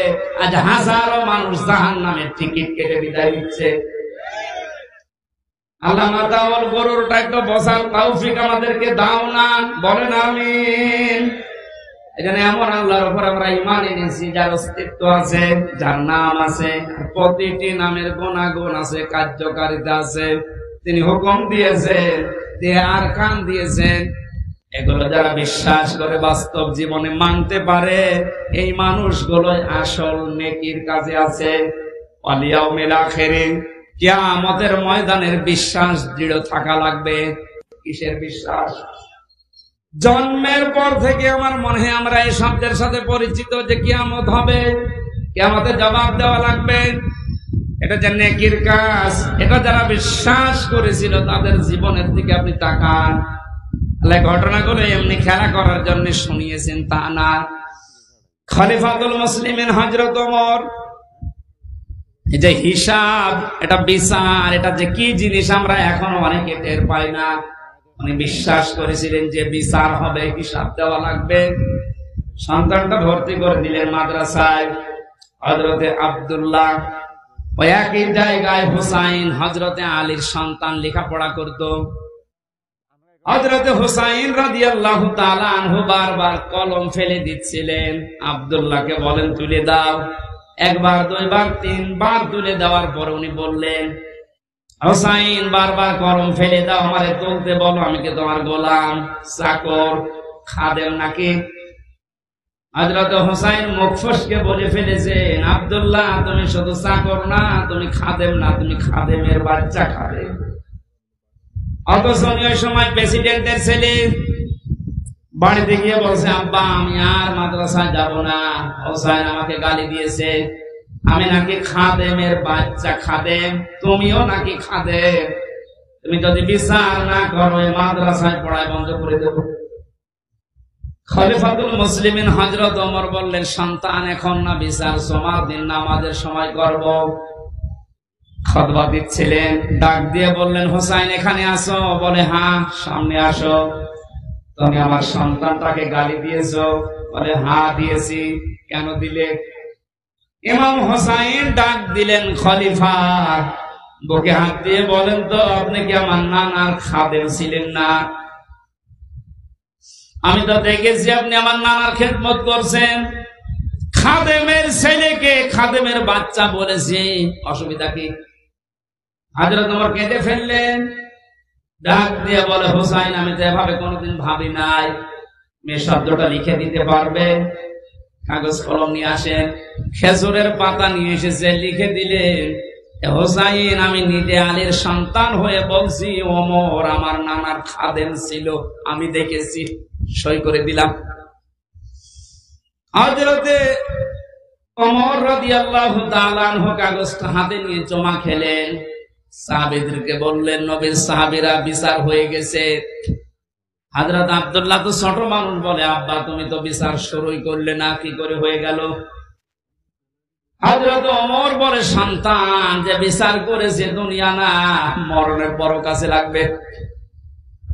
আজ হাজারো মানুষ জাহান্নামের টিকিট কেটে বিদায় দিচ্ছে। আল্লাহ মাতাওয়াল গরুরটা একটু বসার তৌফিক আমাদেরকে দাও না, বলেন আমিন। এখানে এমন আল্লাহর উপর আমরা ঈমান এনেছি যার অস্তিত্ব আছে, যার নাম আছে, প্রতিটি নামের গুণাগুণ আছে, কার্যকারিতা আছে। তিনি হুকুম দিয়েছেন, তিনি আরকান দিয়েছেন। এগুলো যারা বিশ্বাস করে বাস্তব জীবনে মানতে পারে, এই মানুষগুলো আসল নেকির কাজে আছে। ওয়াল ইয়াউমিল আখির, কিয়ামতের ময়দানের বিশ্বাস দৃঢ় থাকা লাগবে। কিসের বিশ্বাস? জন্মের পর থেকে আমার মনে হয় আমরা এই শব্দের সাথে পরিচিত যে কিয়ামত হবে, কিয়ামতে জবাব দেওয়া লাগবে। এটা যে নেকির কাজ, এটা যারা বিশ্বাস করেছিল তাদের জীবনের দিকে আপনি তাকান। আল্লাহ ঘটনাগুলো এমনি খেলা করার জন্য শুনিয়েছেন তা না। খলিফাতুল মুসলিমিন হযরত ওমর, এই যে হিসাব, এটা বিচার, এটা যে কি জিনিস আমরা এখনো অনেকে টের পাই না। উনি বিশ্বাস করেছিলেন যে বিচার হবে, হিসাব দেওয়া লাগবে। সন্তানটা ভর্তি করে দিলেন মাদ্রাসায়। হযরতে আব্দুল্লাহ, ওই একই জায়গায় হুসাইন হযরতে আলীর সন্তান লেখাপড়া করত। হযরতে হুসাইন রাদিয়াল্লাহু তাআলা আনহু বারবার কলম ফেলে দিচ্ছিলেন। আব্দুল্লাহকে বলেন তুলে দাও। একবার, দুইবার, তিনবার তুলে দেওয়ার পর উনি বললেন, হুসাইন বারবার কলম ফেলে দাও, আমারে তুলতে বলো, আমি কি তোমার গোলাম, চাকর, খাদেম নাকি? হযরত হুসাইন মুখ ফসকে বলে ফেলেছেন, আব্দুল্লাহ তুমি শুধু চাকর না, তুমি খাদেম না, তুমি খাদেমের বাচ্চা, খাদেম। অথচ ওই সময় প্রেসিডেন্টের ছেলে বাড়িতে গিয়ে বলছে, আব্বা আমি আর মাদ্রাসায় যাব না, হুসাইন আমাকে গালি দিয়েছে, আমি নাকি খাদেমের বাচ্চা, খাদেম, তুমিও নাকি খাদেম, তুমি যদি বিচার না করো এই মাদ্রাসায় পড়ায় বন্ধ করে দেবো। খলিফাতুল মুসলিমিন হযরত ওমর বললেন, সন্তান এখন না বিচার, সোমার দিন নামাজের সময় করব। খুতবা দিচ্ছিলেন, ডাক দিয়ে বললেন, হুসাইন এখানে আসো। বলে, হ্যাঁ সামনে আসো। তুমি আমার সন্তানটাকে গালি দিয়েছো? বলে, হ্যাঁ দিয়েছি। কেন দিলে? ইমাম হুসাইন ডাক দিলেন, খলিফা বুকে হাত দিয়ে বলেন তো, আপনি কি আমার নানার খাদেম ছিলেন না? আমি তো দেখেছি আপনি আমার নানার খেদমত করছেন। খাদেমের ছেলেকে খাদেমের বাচ্চা বলেছি, অসুবিধা কি? হযরত ওমর কেঁদে ফেললেন। ডাক দিয়ে বলে, হুসাইন আমি তো এভাবে কোনোদিন ভাবি নাই। মেয়ে শব্দটা লিখে দিতে পারবে? কাগজ কলম নিয়ে আসেন। খেজুরের পাতা নিয়ে এসেছে, লিখে দিলেন, হুসাইন আমি নিজে আলীর সন্তান হয়ে বলছি, ওমর আমার নানার খাদেম ছিল, আমি দেখেছি, সই করে দিলাম। হযরতে ওমর রাদিয়াল্লাহু তাআলা আনহু কাগজটা হাতে নিয়ে জমা খেলেন। সাহাবীদেরকে বললেন, নবীর সাহাবীরা বিচার হয়ে গেছে। হযরত আব্দুল্লাহ তো ছোট মানুষ, বলে, আব্বা তুমি তো বিচার শুরুই করলে না, কি করে হয়ে গেল? হযরত ওমর বলে, সন্তান যে বিচার করেছে দুনিয়া না, মরণের বড় কাছে লাগবে।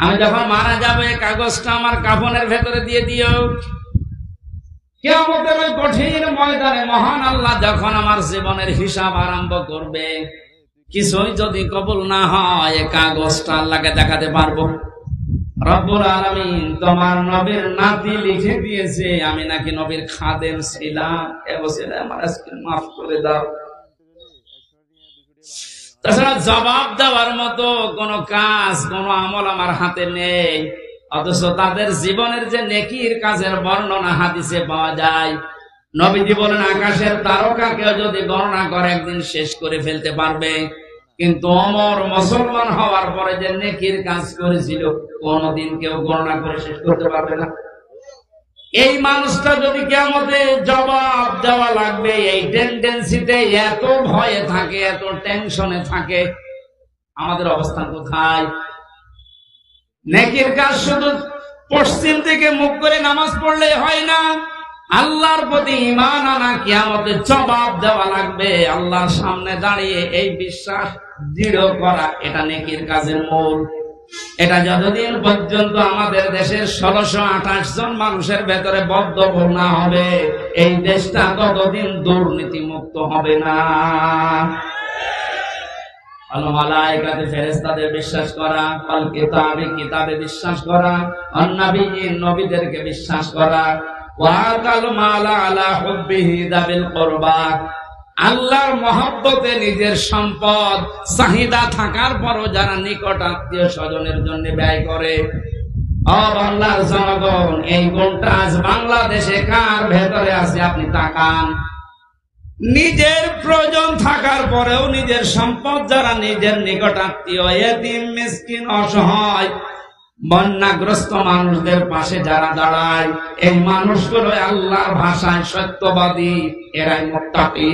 আমি যখন মারা যাবে কাগজটা আমার কাফনের ভেতরে দিয়ে দিও। কিয়ামতের ওই কঠিন ময়দানে মহান আল্লাহ যখন আমার জীবনের হিসাব আরম্ভ করবে, কিছুই যদি কবুল না হয় কাগজটা আল্লাহকে দেখাতে পারবো। রব্বুল আলামিন তোমার নবীর নাতি লিখে দিয়েছে আমি নাকি নবীর খাদেম ছিলাম, এবছর আমার আজকে মাফ করে দাও। তাছাড়া জবাব দেওয়ার মতো কোন কাজ, কোন আমল আমার হাতে নেই। অথচ তাদের জীবনের যে নেকির কাজের বর্ণনা হাদিসে পাওয়া যায়। নবীজি বলেন, আকাশের তারকাকেও যদি গণনা করে একদিন শেষ করে ফেলতে পারবে, কিন্তু ওমর মুসলমান হওয়ার পরে যে নেকির কাজ করেছিল কোনদিন কেউ গণনা করে শেষ করতে পারবে না। এই মানুষটা যদি কিয়ামতে জবাব দেওয়া লাগবে, এই টেন্ডেন্সিতে এত ভয়ে থাকে, এত টেনশনে থাকে, আমাদের অবস্থান কোথায়? নেকির কাজ শুধু পশ্চিম থেকে মুখ করে নামাজ পড়লে হয় না, আল্লাহর প্রতি ঈমান আনা, কিয়ামতে জবাব দেওয়া লাগবে আল্লাহর সামনে দাঁড়িয়ে, এই বিশ্বাস দৃঢ় করা, এটা নেকির কাজের মূল। এটা যতদিন পর্যন্ত আমাদের দেশের 1628 জন মানুষের ভেতরে বদ্ধ না হবে, এই দেশটা ততদিন দুর্নীতি মুক্ত হবে না। আল মালায়েকাতে ফেরেশতাদের বিশ্বাস করা, আল কিতাবে কিতাবে বিশ্বাস করা, আন নবিয়্যিন নবীদেরকে বিশ্বাস করা, ওয়া আতাল মালা আলা হুব্বিহি যাবিল কুরবা, আল্লাহর মহব্বতে নিজের সম্পদ চাহিদা থাকার পরও যারা নিকট আত্মীয় স্বজনের জন্য ব্যয় করে। ও বাংলার জনগণ, এই গুণটা আজ বাংলাদেশে কার ভেতরে আছে আপনি তাকান। নিজের প্রয়োজন থাকার পরেও নিজের সম্পদ যারা নিজের নিকট আত্মীয়, এতিম, মিসকিন, অসহায়, বন্যাগ্রস্ত মানুষদের পাশে যারা দাঁড়ায়, এই মানুষগুলো আল্লাহর ভাষায় সত্যবাদী, এরাই মুত্তাকী।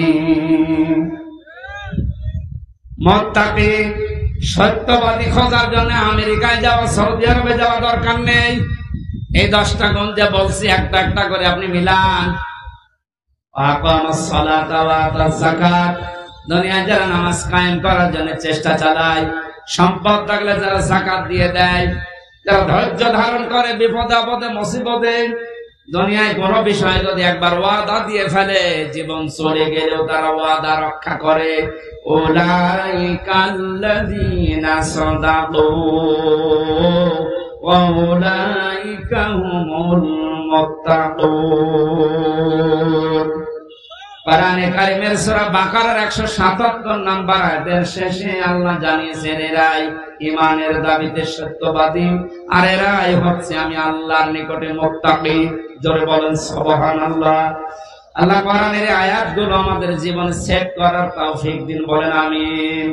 মুত্তাকি সত্যবাদী খোঁজার জন্য আমেরিকায় যাওয়া, সৌদি আরবে যাওয়া দরকার নেই। এই 10টা গুণ যে বলছি একটা একটা করে আপনি মিলান। দুনিয়ায় যারা নামাজ কায়েম করার জন্য চেষ্টা চালায়, সম্পদ থাকলে যারা যাকাত দিয়ে দেয়, যারা ধৈর্য ধারণ করে বিপদে আপদে মুসিবতে, দুনিয়ায় কোন বিষয় যদি একবার ওয়াদা দিয়ে ফেলে, জীবন চলে গেলেও তারা ওয়াদা রক্ষা করে। উলাইকাল্লাযীনা সাদাকু ওয়া উলাইকা হুমুল মুত্তাকুন। কোরআনে কারিমের সূরা বাকারার 177 নম্বর আয়াতের শেষে আল্লাহ জানিয়েছেন এরাই ঈমানের দাবিতে সত্যবাদী, আর এরাই হচ্ছে আমি আল্লাহর নিকটে মুত্তাকি। জোরে বলেন সুবহানাল্লাহ। আল্লাহ কোরআনের এই আয়াতগুলো আমাদের জীবনে সেট করার তৌফিক দিন, বলেন আমিন।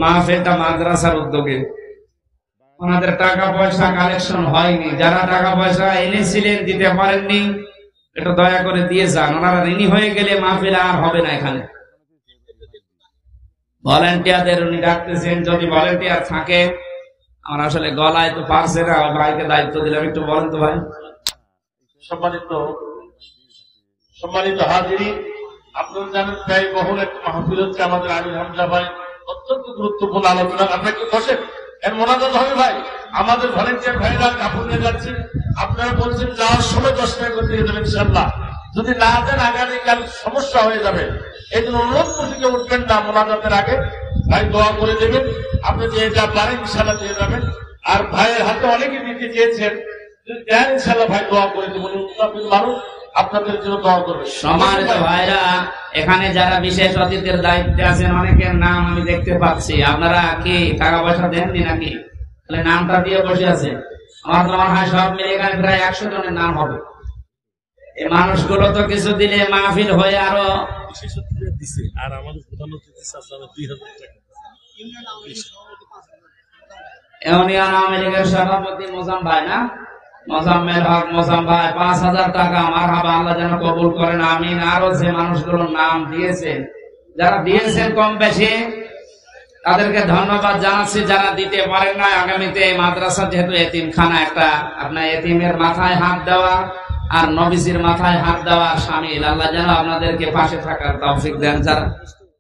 মাহফিলটা মাদ্রাসার উদ্যোগে, ওনাদের টাকা পয়সা কালেকশন হয়নি, যারা টাকা পয়সা এনেছিলেন দিতে পারেননি, এটা দয়া করে দিয়ে যান। ওনারা ঋণী হয়ে গেলে মাহফিল আর হবে না এখানে। ভলেন্টিয়ারদের উনি ডাকতেছেন, যদি ভলেন্টিয়ার থাকে, আমার আসলে গলায় তো পারছে না, ভাইকে দায়িত্ব দিলাম, একটু বলেন তো ভাই। সম্মানিত হাজিরিন, আপনারা জানেন প্রায় বহুল একটা মাহফিল হচ্ছে আমাদের আমির হামজা ভাই অত্যন্ত গুরুত্বপূর্ণ আলোচনা। আপনারা একটু বসেন, এর মোনাজাত হবে ভাই। আমাদের ভলেন্টিয়ার ভাইরা কাপড় নিয়ে যাচ্ছে, আপনারা বলছেন যাওয়ার সময় 10 টাকা করে দিয়ে দেবেন ইনশাআল্লাহ। যদি না দেন আগামীকাল সমস্যা হয়ে যাবে। এই জন্য অনুরোধ করছি যে উঠবেন না মোনাজাতের আগে, ভাই দোয়া করে দেবেন। আপনি যে যা পারেন ইনশাআল্লাহ দিয়ে যাবেন। আর ভাইয়ের হাতে অনেকে দিতে চেয়েছেন, যদি দেন ইনশাআল্লাহ ভাই দোয়া করে দেবেন। মানুষ আপনাদের জন্য দোয়া করবে। সম্মানিত ভাইরা, এখানে যারা বিশেষ অতিথির দায়িত্বে আছেন অনেকের নাম আমি দেখতে পাচ্ছি। আপনারা কি টাকা পয়সা দেননি নাকি? তাহলে নামটা দিয়ে বসে আছে। আমার তো মনে হয় সব মিলে এখানে প্রায় 100 জনের নাম হবে। এই মানুষগুলো তো কিছু দিলে মাহফিল হয়ে আরো দিছে। আর আমাদের প্রধান অতিথি আছে 2000 টাকা। ইউনিয়ন আওয়ামী লীগের সভাপতি মোজাম ভাই না, মোজাম্মেল হক মোজাম ভাই 5000 টাকা। মারহাবা, আল্লাহ যেন কবুল করেন, আমিন। আরো যে মানুষগুলোর নাম দিয়েছেন, যারা দিয়েছেন কম বেশি, তাদেরকে ধন্যবাদ জানাচ্ছি। যারা দিতে পারেন না, আগামীতে এই মাদ্রাসা যেহেতু এতিমখানা, একটা আপনার এতিমের মাথায় হাত দেওয়া আর নবীজির মাথায় হাত দেওয়া শামিল। আল্লাহ যেন আপনাদেরকে পাশে থাকার তৌফিক দেন। যারা